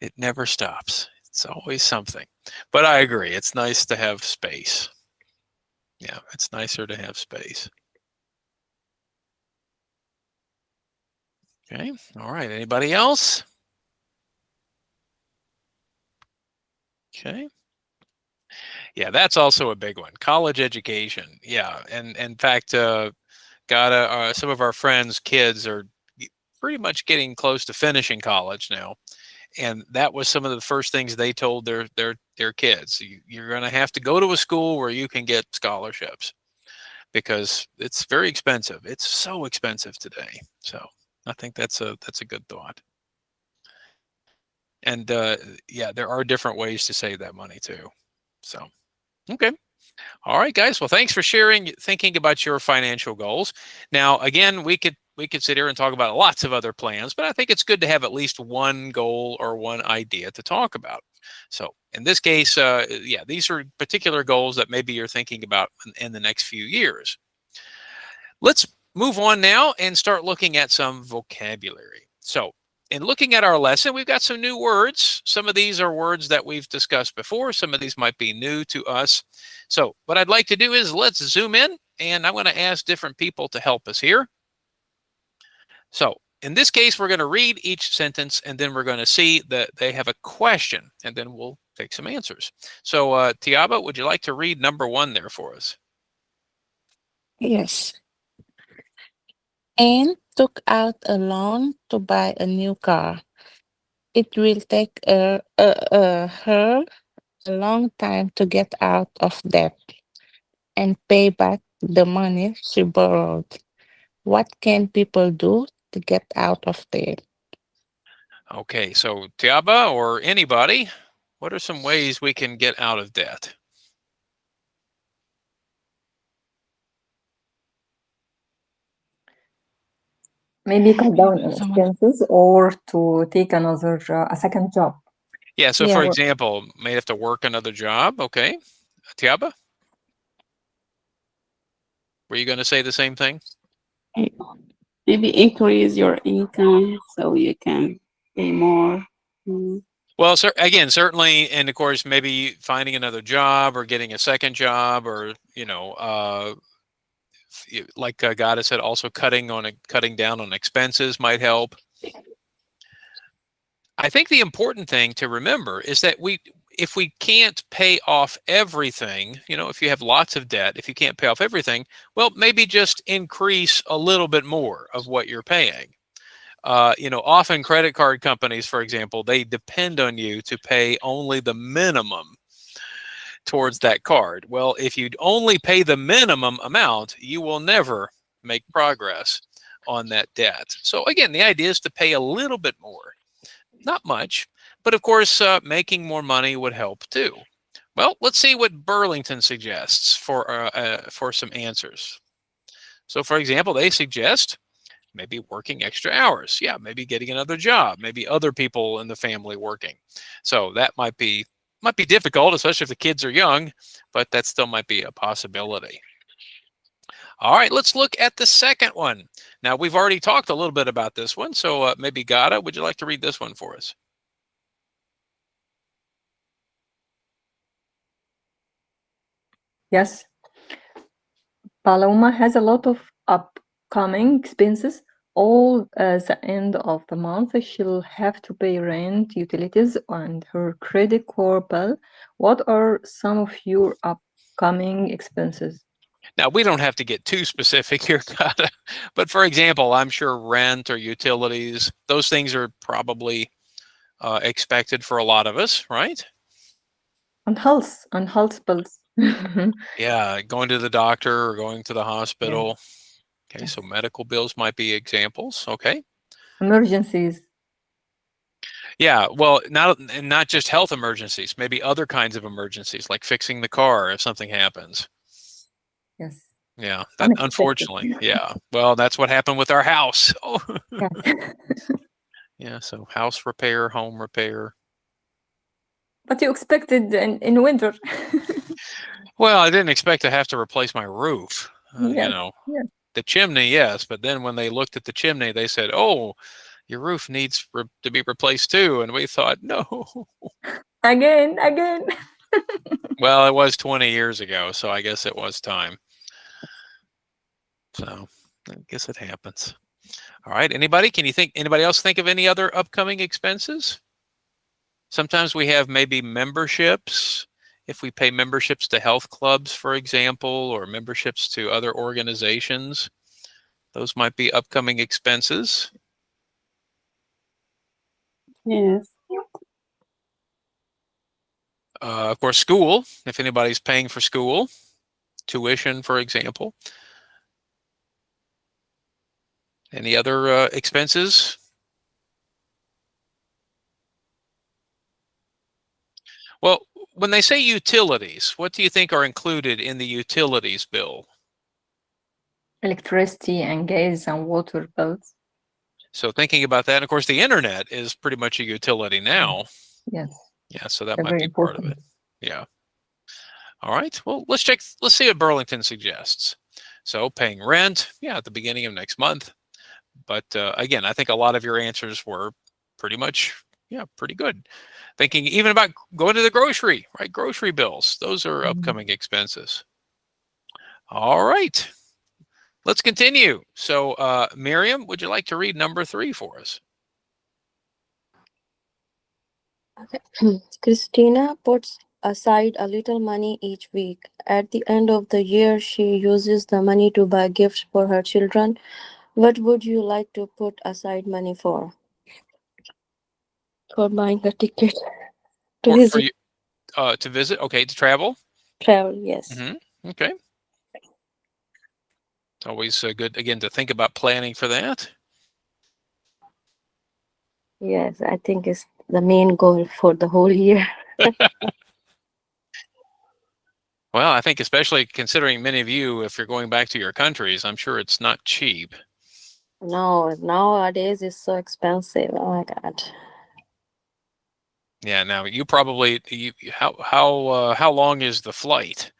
it never stops. It's always something. But I agree. It's nice to have space. Yeah, it's nicer to have space. Okay. All right. Anybody else? Okay. Yeah, that's also a big one. College education. Yeah, and in fact, some of our friends' kids are pretty much getting close to finishing college now, and that was some of the first things they told their kids. You're going to have to go to a school where you can get scholarships because it's very expensive. It's so expensive today. So I think that's a good thought. And yeah, there are different ways to save that money too. So okay. All right, guys. Well, thanks for sharing, thinking about your financial goals. Now, again, we could sit here and talk about lots of other plans, but I think it's good to have at least one goal or one idea to talk about. So, in this case, yeah, these are particular goals that maybe you're thinking about in the next few years. Let's move on now and start looking at some vocabulary. So, in looking at our lesson, we've got some new words. Some of these are words that we've discussed before. Some of these might be new to us. So what I'd like to do is let's zoom in, and I'm going to ask different people to help us here. So in this case, we're going to read each sentence, and then we're going to see that they have a question, and then we'll take some answers. So Tiaba, would you like to read number 1 there for us? Yes. Anne took out a loan to buy a new car. It will take her a long time to get out of debt and pay back the money she borrowed. What can people do to get out of debt? Okay, so Tiaba or anybody, what are some ways we can get out of debt? Maybe cut down on Someone. expenses or to take a second job. Yeah, so for Yeah. example, may have to work another job. Okay. Tiaba, were you going to say the same thing? Maybe increase your income so you can pay more. Mm. Well, again, certainly, and of course, maybe finding another job or getting a second job, or like Gada said, also cutting down on expenses might help. I think the important thing to remember is that if we can't pay off everything, if you have lots of debt, if you can't pay off everything, well, maybe just increase a little bit more of what you're paying. Often credit card companies, for example, they depend on you to pay only the minimum towards that card. Well, if you only pay the minimum amount, you will never make progress on that debt. So again, the idea is to pay a little bit more, not much, but of course, making more money would help too. Well, let's see what Burlington suggests for some answers. So, for example, they suggest maybe working extra hours. Yeah, maybe getting another job, maybe other people in the family working. So that might be difficult, especially if the kids are young, but that still might be a possibility. All right, let's look at the second one. Now, we've already talked a little bit about this one, so maybe Gada, would you like to read this one for us? Yes. Paloma has a lot of upcoming expenses all the end of the month, she'll have to pay rent, utilities, and her credit card bill. What are some of your upcoming expenses? Now, we don't have to get too specific here, Kata, but for example, I'm sure rent or utilities, those things are probably expected for a lot of us, right? And health bills. Yeah, going to the doctor or going to the hospital. Okay, Yes. so medical bills might be examples. Okay. Emergencies. Yeah, well, not just health emergencies, maybe other kinds of emergencies, like fixing the car if something happens. Yes. Yeah, that Unexpected. unfortunately, yeah. Well, that's what happened with our house. Oh, Yes. yeah. So house repair, home repair. But you expected in winter. Well, I didn't expect to have to replace my roof. Yes. Yes. The chimney, yes, but then when they looked at the chimney, they said, "Oh, your roof needs to be replaced too." And we thought, "No." Again. Well, it was 20 years ago, so I guess it was time. So I guess it happens. All right. Anybody? Anybody else think of any other upcoming expenses? Sometimes we have maybe memberships. If we pay memberships to health clubs, for example, or memberships to other organizations, those might be upcoming expenses. Yes. Of course, school, if anybody's paying for school, tuition, for example. Any other expenses? Well, when they say utilities, what do you think are included in the utilities bill? Electricity and gas and water bills. So thinking about that, of course, the internet is pretty much a utility now. Yes. Yeah, so that They're might very be part of important. it. Yeah. All right. Well, let's see what Burlington suggests. So paying rent, yeah, at the beginning of next month. But again, I think a lot of your answers were pretty much, yeah, pretty good. Thinking even about going to the grocery, right? Grocery bills, those are upcoming expenses. All right. Let's continue. So, Miriam, would you like to read number 3 for us? Christina puts aside a little money each week. At the end of the year, she uses the money to buy gifts for her children. What would you like to put aside money for? For buying a ticket to For visit, you to visit? Okay, to travel. travel, yes. Okay. It's always good again to think about planning for that. Yes, I think it's the main goal for the whole year. Well, I think especially considering many of you, if you're going back to your countries, I'm sure it's not cheap. No, nowadays it's so expensive. Oh my God. Yeah. Now you probably how long is the flight?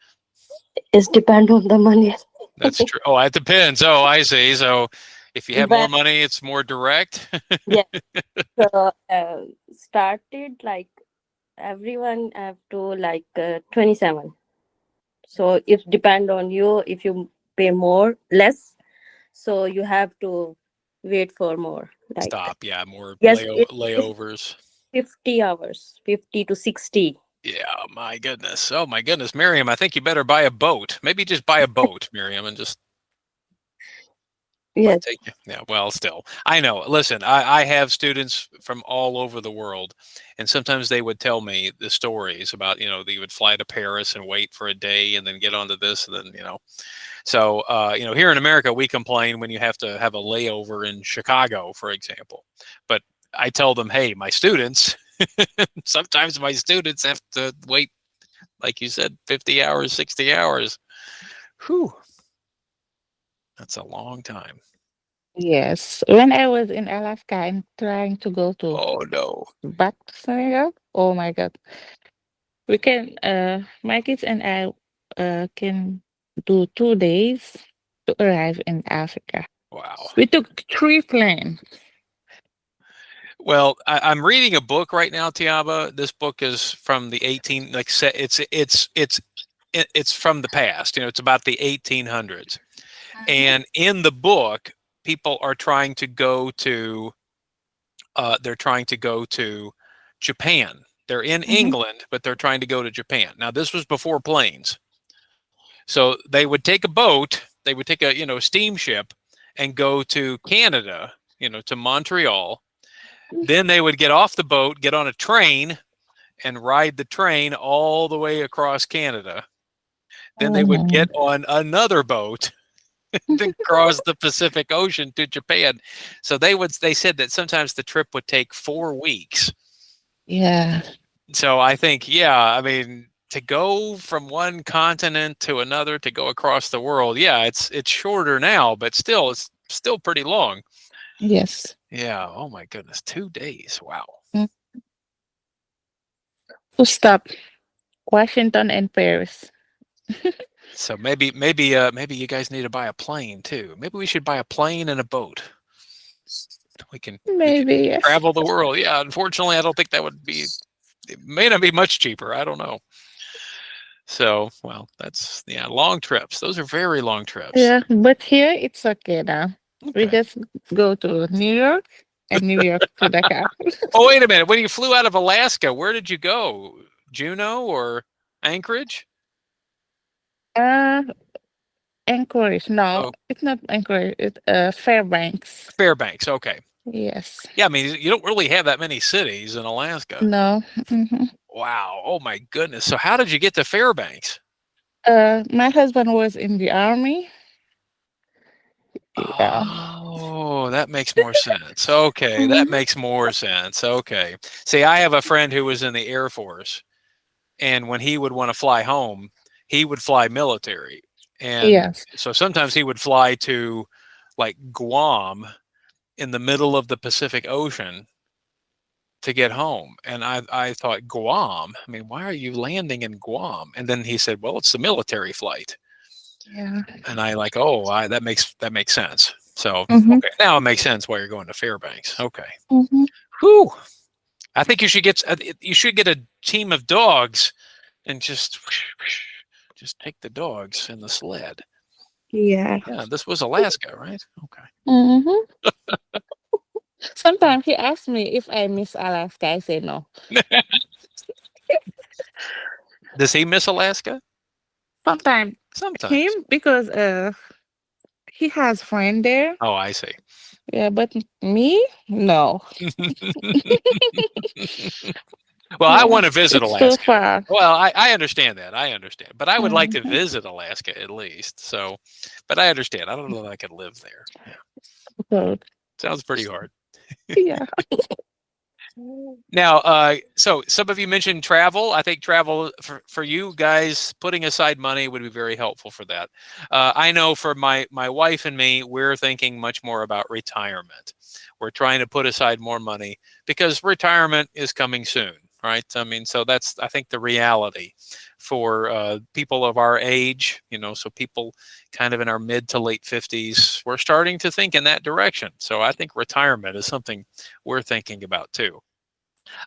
It's depend on the money. That's true. Oh, it depends. Oh, I see. So if you have more But money, it's more direct. yeah, so started like everyone have to like 27. So it depend on you. If you pay more, less, so you have to wait for more. Like Stop. Yeah, more yes, it's layovers. 50 hours, 50 to 60. Yeah, my goodness. Oh my goodness, Miriam, I think you better buy a boat. Maybe just buy a boat, Miriam, and just Yes, take you. Yeah, well, still. I know. Listen, I have students from all over the world, and sometimes they would tell me the stories about, they would fly to Paris and wait for a day and then get onto this and then. So, here in America, we complain when you have to have a layover in Chicago, for example. But I tell them, hey, my students, sometimes my students have to wait, like you said, 50 hours, 60 hours. Whew. That's a long time. Yes. When I was in Alaska and trying to go to Oh, no. back to Senegal, oh my God. We can, my kids and I can do 2 days to arrive in Africa. Wow. We took 3 planes. Well, I'm reading a book right now, Tiaba. This book is from the 18, like it's from the past. It's about the 1800s. And in the book, people are trying to go to they're trying to go to Japan. They're in England, but they're trying to go to Japan. Now, this was before planes. So they would take a boat, they would take a, steamship and go to Canada, to Montreal. Then they would get off the boat, get on a train and ride the train all the way across Canada. Then they would get on another boat to cross the Pacific Ocean to Japan. So they said that sometimes the trip would take 4 weeks. Yeah. So I think, yeah, I mean, to go from one continent to another, to go across the world, yeah, it's shorter now, but still, it's still pretty long. Yes. Yeah. Oh my goodness, 2 days. Wow. Mm. To stop Washington and Paris. So maybe you guys need to buy a plane too. Maybe we should buy a plane and a boat. We can Maybe, yes. travel the world. Yeah. Unfortunately, I don't think that would be. It may not be much cheaper. I don't know. So, well, that's long trips. Those are very long trips. Yeah, but here it's okay now. We Okay. just go to New York and New York to Dakar. Oh, wait a minute. When you flew out of Alaska, where did you go? Juneau or Anchorage? Uh, Anchorage. No, Oh, it's not Anchorage. It's Fairbanks. Fairbanks. Okay. Yes. Yeah, I mean, you don't really have that many cities in Alaska. No. Mm-hmm. Wow. Oh my goodness. So how did you get to Fairbanks? My husband was in the army. Yeah. Oh, that makes more sense. Okay, that makes more sense. Okay. See, I have a friend who was in the Air Force, and when he would want to fly home, he would fly military. And Yes. so sometimes he would fly to like Guam in the middle of the Pacific Ocean to get home. And I thought, Guam? I mean, why are you landing in Guam? And then he said, well, it's a military flight. Yeah. And I like, that makes sense. So Mm-hmm. okay, now it makes sense why you're going to Fairbanks. Okay. Mm-hmm. Whew. I think you should get a team of dogs and just take the dogs in the sled. Yeah. Yeah, this was Alaska, right? Okay. Mm-hmm. Sometimes he asks me if I miss Alaska. I say no. Does he miss Alaska? Sometimes Sometimes. him because he has friend there. Oh, I see. Yeah, but me, no. Well, I Yeah, want to visit it's too Alaska. far. Well, I understand that. I understand. But I would like to Mhm. visit Alaska at least. So, but I understand. I don't know if I could live there. Yeah. So, Sounds pretty hard. yeah. Now, so some of you mentioned travel. I think travel for you guys, putting aside money would be very helpful for that. I know for my wife and me, we're thinking much more about retirement. We're trying to put aside more money because retirement is coming soon, right? I mean, so that's, I think, the reality for people of our age, so people kind of in our mid to late 50s, we're starting to think in that direction. So I think retirement is something we're thinking about too.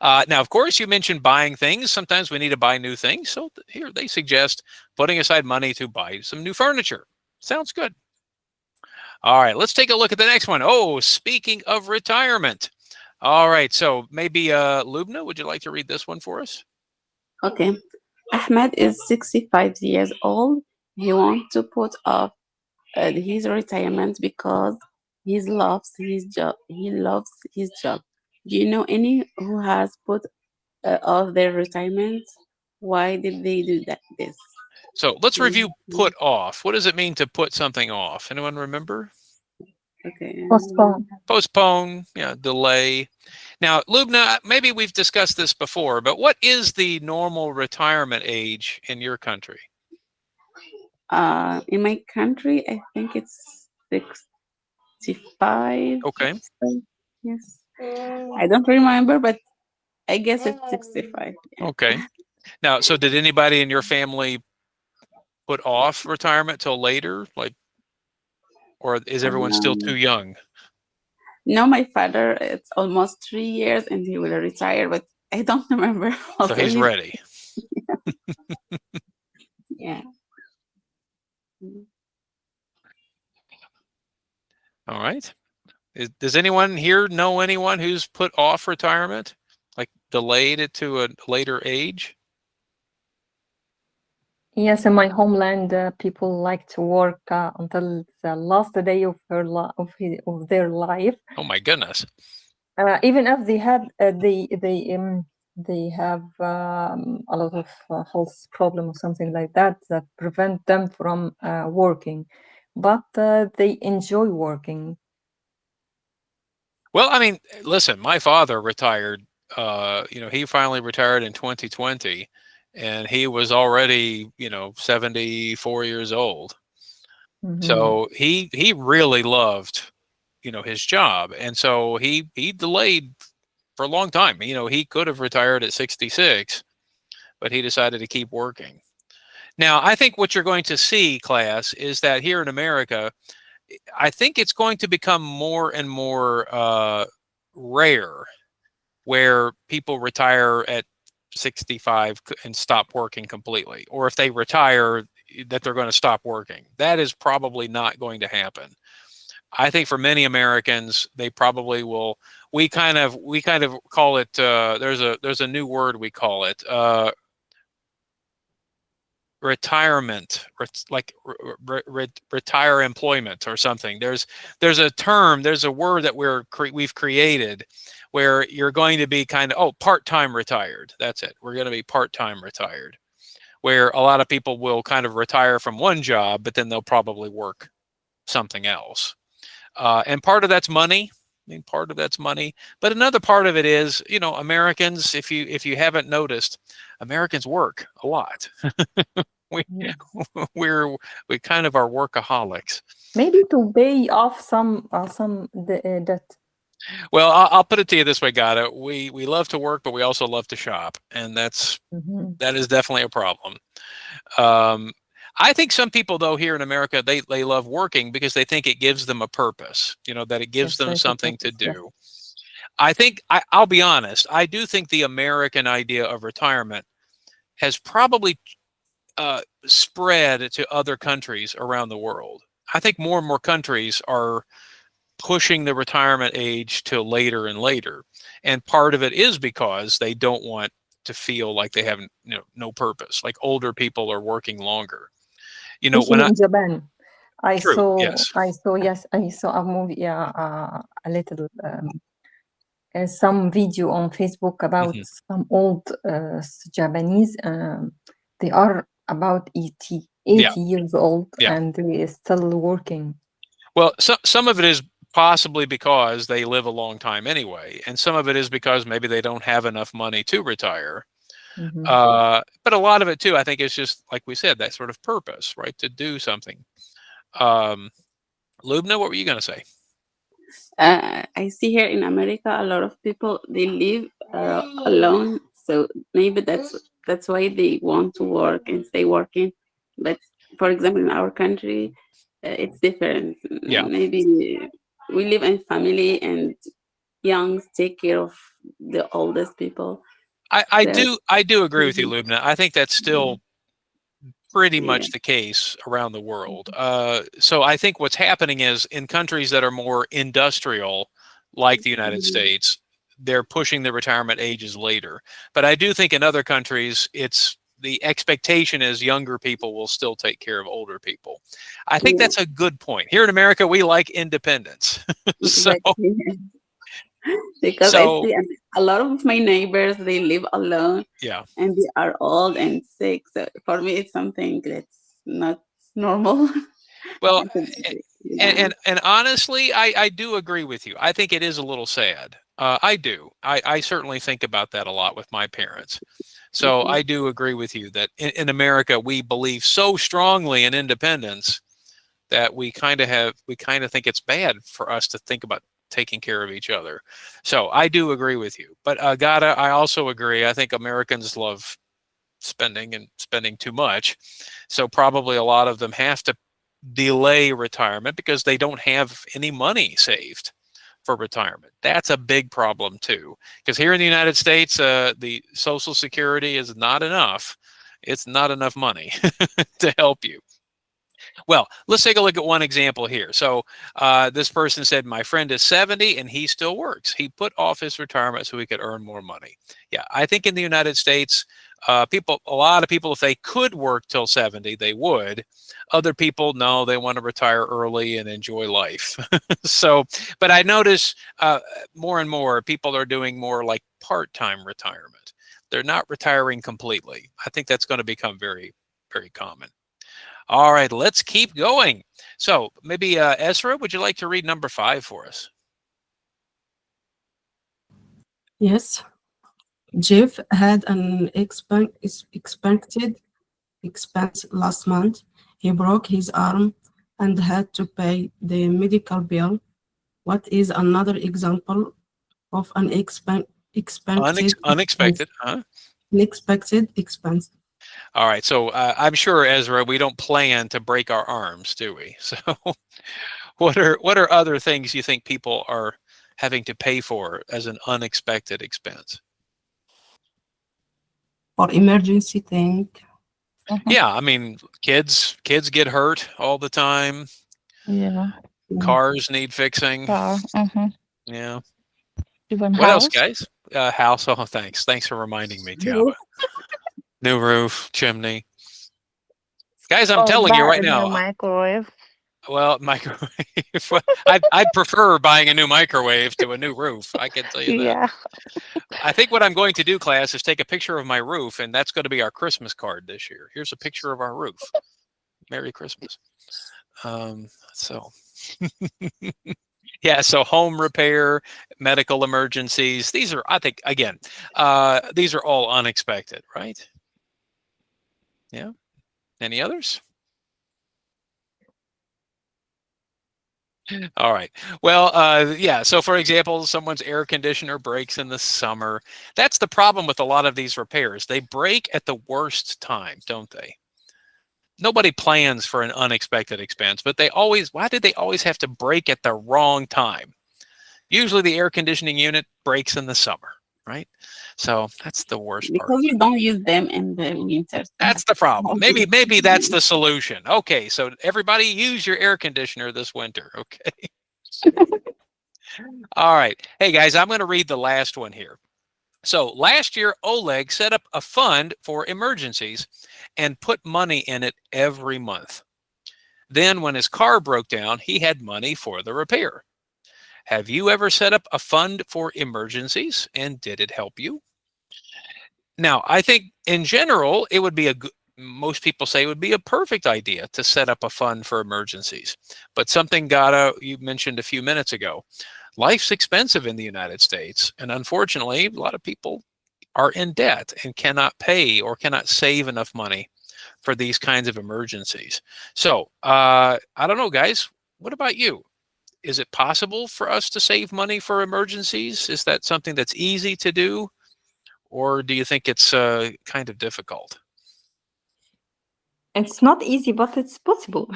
Now, of course, you mentioned buying things. Sometimes we need to buy new things. So here they suggest putting aside money to buy some new furniture. Sounds good. All right, let's take a look at the next one. Oh, speaking of retirement. All right, so maybe Lubna, would you like to read this one for us? Okay. Ahmed is 65 years old. He wants to put off his retirement because he loves his job. He loves his job. Do you know any who has put off their retirement? Why did they do that? This. So let's review Mhm. put off. What does it mean to put something off? Anyone remember? Okay. Postpone. Postpone, delay. Now, Lubna, maybe we've discussed this before, but what is the normal retirement age in your country? In my country, I think it's 65. Okay. Yes. I don't remember, but I guess it's 65. Yeah. Okay. Now, so did anybody in your family put off retirement till later? Like, or is everyone still too young? No, my father, it's almost 3 years and he will retire, but I don't remember. So Also, he's ready. Yeah. All right. Does anyone here know anyone who's put off retirement, like delayed it to a later age? Yes, in my homeland, people like to work until the last day of of their life. Oh my goodness. Even if they have a lot of health problem or something like that that prevent them from working, but they enjoy working. Well, I mean, listen, my father retired. He finally retired in 2020, and he was already, 74 years old. Mhm. So he really loved, his job, and so he delayed for a long time. He could have retired at 66, but he decided to keep working. Now, I think what you're going to see, class, is that here in America, I think it's going to become more and more rare where people retire at 65 and stop working completely, or if they retire, that they're going to stop working. That is probably not going to happen. I think for many Americans, they probably will. We kind of call it. There's a new word we call it. Retirement, like retire employment or something. There's a term, there's a word that we've created where you're going to be kind of part-time retired. That's it. We're going to be part-time retired, where a lot of people will kind of retire from one job, but then they'll probably work something else. And part of that's money. I mean, part of that's money, but another part of it is, Americans. If you haven't noticed, Americans work a lot. we Yes. we kind of are workaholics. Maybe to pay off some debt. Well, I'll put it to you this way, Gada. We love to work, but we also love to shop, and Mhm. that is definitely a problem. Um, I think some people, though, here in America, they love working because they think it gives them a purpose. That it gives Yes, them sense of something to purpose. Yeah. do. I think I'll be honest. I do think the American idea of retirement has probably spread to other countries around the world. I think more and more countries are pushing the retirement age to later and later. And part of it is because they don't want to feel like they have no purpose. Like older people are working longer. When Especially I in Japan, true, yes. I saw a movie, a little some video on Facebook about Hmm. some old Japanese. They are about Yeah, 80 years old yeah. and they are still working. Well, some of it is possibly because they live a long time anyway, and some of it is because maybe they don't have enough money to retire. Mhm. But a lot of it too, I think, is just like we said, that sort of purpose, right? To do something. Um, Lubna, what were you going to say? I see here in America a lot of people they live alone, so maybe that's why they want to work and stay working. But for example, in our country, it's different. Yeah, Maybe we live in family and youngs take care of the oldest people. So, I do agree with you, mhm, Lubna. I think that's still pretty yeah, much the case around the world. So I think what's happening is in countries that are more industrial, like the United mhm, States, they're pushing the retirement ages later. But I do think in other countries, it's the expectation is younger people will still take care of older people. I think yeah, that's a good point. Here in America, we like independence. so exactly. Because I so see a lot of my neighbors they live alone yeah. and they are old and sick. So for me, it's something that's not normal. Well, I could a- say, yeah. and honestly, I do agree with you. I think it is a little sad. I do. I certainly think about that a lot with my parents. So Mhm. I do agree with you that in America we believe so strongly in independence that we kind of think it's bad for us to think about taking care of each other. So I do agree with you. But Gada, I also agree. I think Americans love spending and spending too much. So probably a lot of them have to delay retirement because they don't have any money saved for retirement. That's a big problem too. Because here in the United States, the Social Security is not enough. It's not enough money to help you. Well, let's take a look at one example here. So this person said, my friend is 70 and he still works. He put off his retirement so he could earn more money. Yeah, I think in the United States, a lot of people, if they could work till 70, they would. Other people, no, they want to retire early and enjoy life. So, but I notice more and more people are doing more like part-time retirement. They're not retiring completely. I think that's going to become very, very common. All right, let's keep going. So maybe Ezra, would you like to read number 5 for us? Yes. Jeff had an expected expense last month. He broke his arm and had to pay the medical bill. What is another example of an Unexpected, huh? unexpected expense? All right, so I'm sure, Ezra, we don't plan to break our arms, do we? So what are other things you think people are having to pay for as an unexpected expense? For emergency thing. Yeah, I mean, kids get hurt all the time. Yeah. Cars need fixing. Car. Yeah. Even What else, house. guys? House. Oh, thanks. Thanks for reminding me, Tiana. New roof, chimney. Guys, I'm Or telling you buy right a new now. microwave. Well, microwave. I'd prefer buying a new microwave to a new roof. I can tell you that. Yeah. I think what I'm going to do, class, is take a picture of my roof, and that's going to be our Christmas card this year. Here's a picture of our roof. Merry Christmas. So yeah, so home repair, medical emergencies. These are, I think, again, these are all unexpected, right? Yeah. Any others? All right. Well, yeah. So, for example, someone's air conditioner breaks in the summer. That's the problem with a lot of these repairs. They break at the worst time, don't they? Nobody plans for an unexpected expense, but why did they always have to break at the wrong time? Usually the air conditioning unit breaks in the summer, right? So that's the worst part. Because we don't use them in the winter. That's the problem. Maybe that's the solution. Okay, so everybody use your air conditioner this winter, okay? All right. Hey guys, I'm going to read the last one here. So last year, Oleg set up a fund for emergencies and put money in it every month. Then when his car broke down, he had money for the repair. Have you ever set up a fund for emergencies, and did it help you? Now, I think in general, it would be most people say it would be a perfect idea to set up a fund for emergencies. But something, you mentioned a few minutes ago, life's expensive in the United States. And unfortunately, a lot of people are in debt and cannot pay or cannot save enough money for these kinds of emergencies. So I don't know, guys, what about you? Is it possible for us to save money for emergencies? Is that something that's easy to do? Or do you think it's kind of difficult? It's not easy, but it's possible.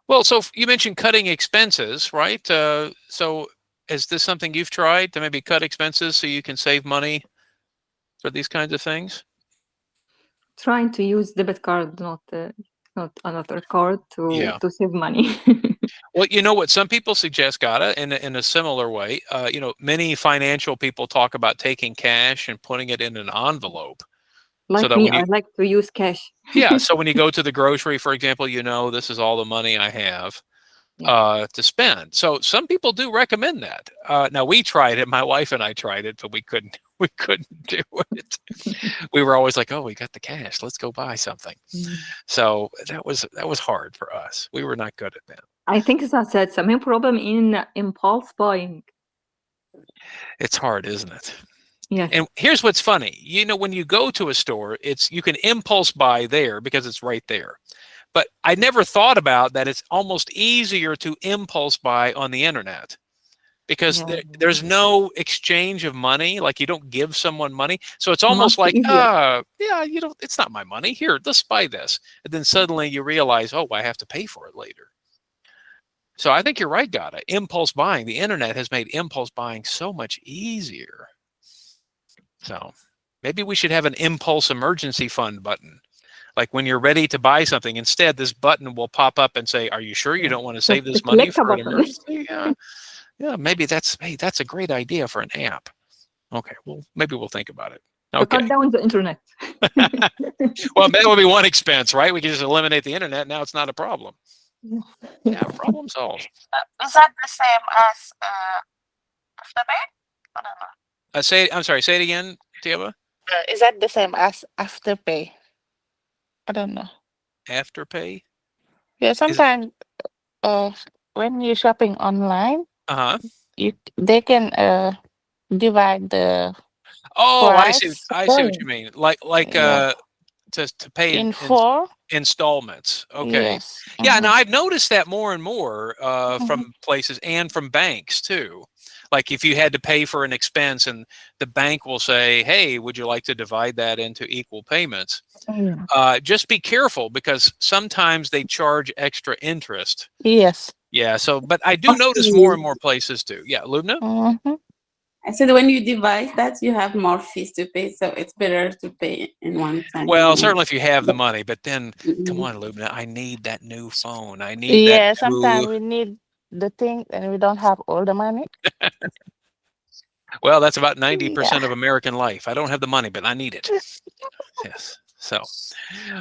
Well, so you mentioned cutting expenses, right? So is this something you've tried to maybe cut expenses so you can save money for these kinds of things? Trying to use debit card, not another card to save money. Well, you know what some people suggest, Gata, in a similar way. Many financial people talk about taking cash and putting it in an envelope. Like so that me, I like to use cash. Yeah, so when you go to the grocery, for example, this is all the money I have to spend. So some people do recommend that. Now we tried it, my wife and I tried it, but we couldn't do it. We were always like, oh, we got the cash, let's go buy something. So that was hard for us. We were not good at that. I think that's the main problem in impulse buying. It's hard, isn't it? Yes. And here's what's funny. When you go to a store, you can impulse buy there because it's right there. But I never thought about that it's almost easier to impulse buy on the internet because there's no exchange of money. Like you don't give someone money. So it's almost like, it's not my money. Here, let's buy this. And then suddenly you realize, oh, I have to pay for it later. So I think you're right, Gata. Impulse buying. The internet has made impulse buying so much easier. So maybe we should have an impulse emergency fund button. Like when you're ready to buy something, instead this button will pop up and say, "Are you sure you Yeah. don't want to Just save this money click a for an button. emergency?" Yeah, yeah. Maybe that's a great idea for an app. Okay, well maybe we'll think about it. To Okay. cut down the internet. Well, that would be one expense, right? We can just eliminate the internet. Now it's not a problem. Yeah, problem solved. Is that the same as Afterpay? I don't know. I'm sorry. Say it again, Tiaba. Is that the same as Afterpay? I don't know. Afterpay Yeah, is. sometimes uh, when you're shopping online, Uh-huh. they can divide the Oh, I see. price. I see what Fine. you mean. Like Yeah, to pay in in four. installments. Okay. Yes. Yeah, Mm-hmm. now I've noticed that more and more Mm-hmm. from places and from banks too. Like if you had to pay for an expense and the bank will say, "Hey, would you like to divide that into equal payments?" Yeah. Just be careful because sometimes they charge extra interest. Yes. Yeah, so but I do notice more and Okay. more places do. Yeah, Lubna? Mm-hmm. I said when you devise that, you have more fees to pay, so it's better to pay in one time. Well, certainly if you have the But, money, but then come mm, on, Lubna, I need that new phone. I need that Yeah, new. sometimes we need the thing and we don't have all the money. Well, that's about Yeah. 90% of American life. I don't have the money, but I need it. Yes. So,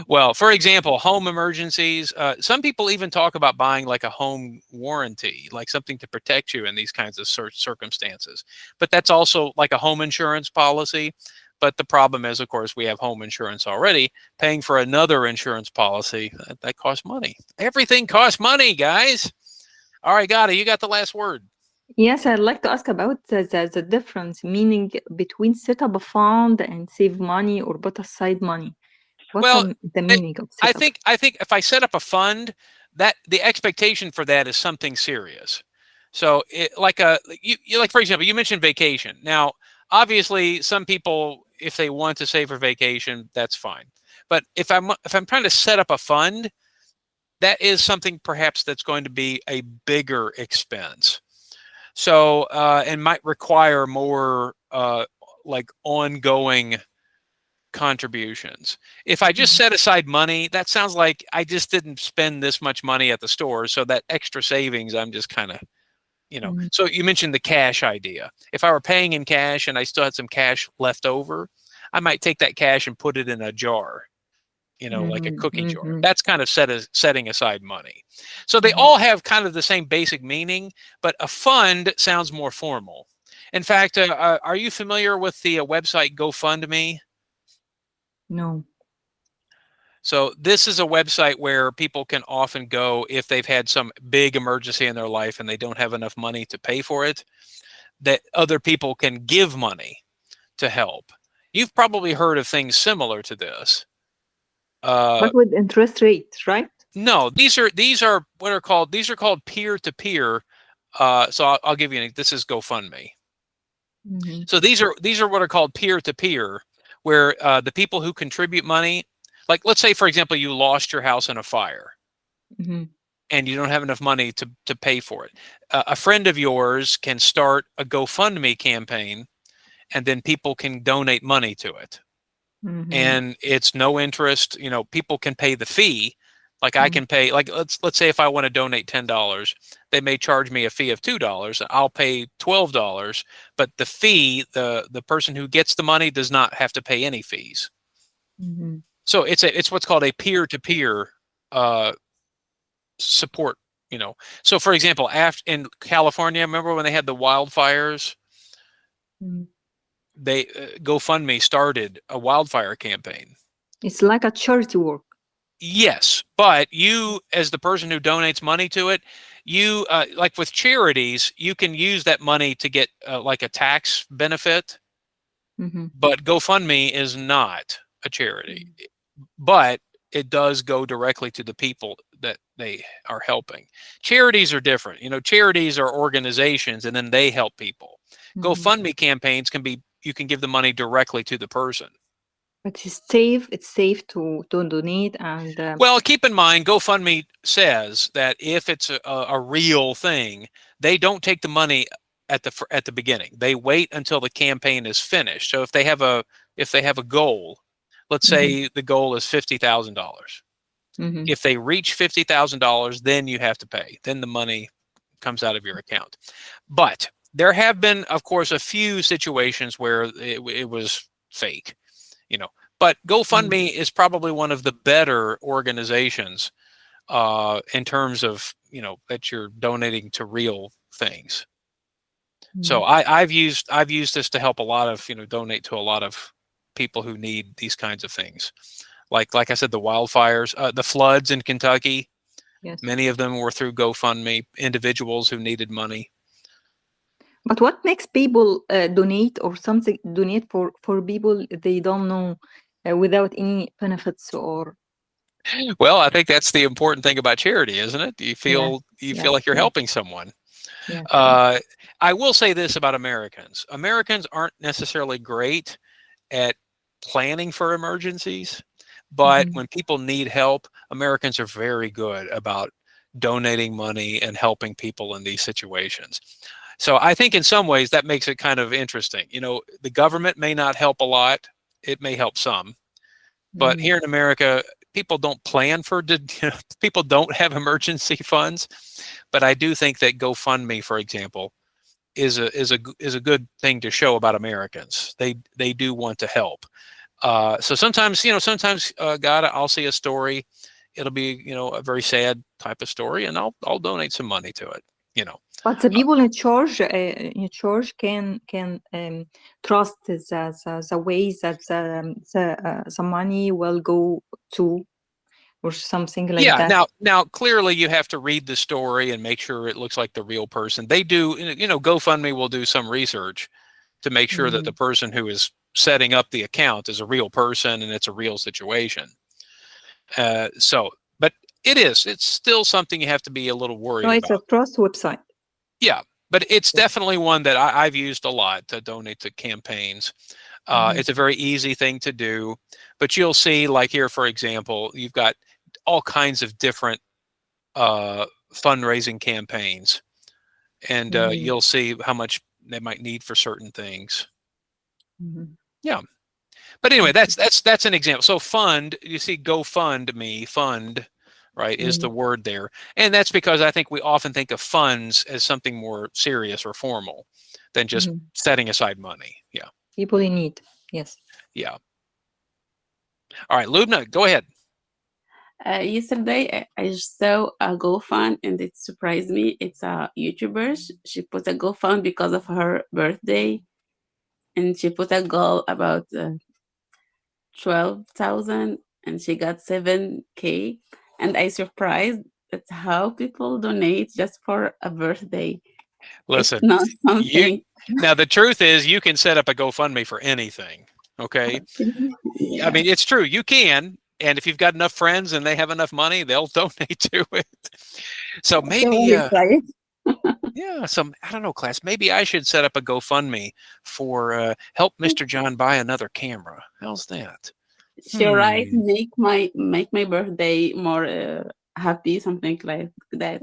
well, for example, home emergencies. Some people even talk about buying like a home warranty, like something to protect you in these kinds of circumstances. But that's also like a home insurance policy. But the problem is, of course, we have home insurance already. Paying for another insurance policy, that costs money. Everything costs money, guys. All right, Gada, you got the last word. Yes, I'd like to ask about the difference, meaning between set up a fund and save money or put aside money. What's Well, the it, meaning of I setup? think I think if I set up a fund, that the expectation for that is something serious. So, like like for example, you mentioned vacation. Now, obviously, some people, if they want to save for vacation, that's fine. But if I'm trying to set up a fund, that is something perhaps that's going to be a bigger expense. So, and might require more like ongoing contributions. If I just Mhm. set aside money, that sounds like I just didn't spend this much money at the store. So that extra savings, I'm just kind of, Mhm. So you mentioned the cash idea. If I were paying in cash and I still had some cash left over, I might take that cash and put it in a jar, like a Mhm. cookie jar. Mhm. That's kind of setting aside money. So they Mhm. all have kind of the same basic meaning, but a fund sounds more formal. In fact, are you familiar with the website GoFundMe? No. So this is a website where people can often go if they've had some big emergency in their life and they don't have enough money to pay for it, that other people can give money to help. You've probably heard of things similar to this. But with interest rate, right? No, these are what are called these are called peer to peer. So I'll give you this is GoFundMe. Mhm. So these are what are called peer to peer, where the people who contribute money, like let's say for example you lost your house in a fire Mhm. and you don't have enough money to pay for it. A friend of yours can start a GoFundMe campaign, and then people can donate money to it, Mhm. and it's no interest. People can pay the fee. Like I Mhm. can pay. Like let's say if I want to donate $10, they may charge me a fee of $2. I'll pay $12, but the fee, the person who gets the money does not have to pay any fees. Mhm. So it's what's called a peer to peer support. So for example, after in California, remember when they had the wildfires, Mhm. they GoFundMe started a wildfire campaign. It's like a charity work. Yes, but you as the person who donates money to it, you like with charities, you can use that money to get like a tax benefit, Mhm. but GoFundMe is not a charity, Mhm. but it does go directly to the people that they are helping. Charities are different. Charities are organizations and then they help people. Mhm. GoFundMe campaigns can be you can give the money directly to the person. But it's safe. It's safe to donate and Well, keep in mind, GoFundMe says that if it's a real thing, they don't take the money at the beginning. They wait until the campaign is finished. So if they have a goal, let's say the goal is $50,000. If they reach $50,000, then you have to pay. Then the money comes out of your account. But there have been, of course, a few situations where it was fake, you know. But GoFundMe is probably one of the better organizations in terms of, you know, that you're donating to real things. So I've used this to help a lot of, you know, donate to a lot of people who need these kinds of things. Like I said, the wildfires, the floods in Kentucky. Yes. Many of them were through GoFundMe, individuals who needed money. But what makes people donate or something donate for people they don't know without any benefits or? Well, I think that's the important thing about charity, isn't it? You feel like you're helping someone. Yes. I will say this about Americans. Americans aren't necessarily great at planning for emergencies, but when people need help, Americans are very good about donating money and helping people in these situations. So I think in some ways that makes it kind of interesting. You know, the government may not help a lot. It may help some. But here in America, people don't plan for, people don't have emergency funds. But I do think that GoFundMe, for example, is a good thing to show about Americans. They do want to help. So sometimes, you know, God, I'll see a story. It'll be, you know, a very sad type of story, and I'll donate some money to it. You know. But the people in charge can trust the ways that the money will go to, or something like that. Now clearly you have to read the story and make sure it looks like the real person. They do, you know, GoFundMe will do some research to make sure that the person who is setting up the account is a real person and it's a real situation. But it's still something you have to be a little worried No, it's about. a trust website. Yeah, but it's definitely one that I've used a lot to donate to campaigns. It's a very easy thing to do, but you'll see, like here, for example, you've got all kinds of different fundraising campaigns, and you'll see how much they might need for certain things. Yeah. But anyway, that's an example. So fund, you see GoFundMe, fund, right, is the word there. And that's because I think we often think of funds as something more serious or formal than just setting aside money. Yeah. People in need. Yes. Yeah. All right, Lubna, go ahead. Yesterday, I saw a GoFund and it surprised me. It's a YouTuber. She put a GoFund because of her birthday, and she put a goal about 12,000, and she got 7K. And I surprised at how people donate just for a birthday. Listen, it's not something. Now the truth is, you can set up a GoFundMe for anything. Okay. Yeah. I mean, it's true. You can. And if you've got enough friends and they have enough money, they'll donate to it. So maybe, yeah, I don't know, class, maybe I should set up a GoFundMe for help Mr. John buy another camera. How's that? She'll write, make my birthday more happy, something like that.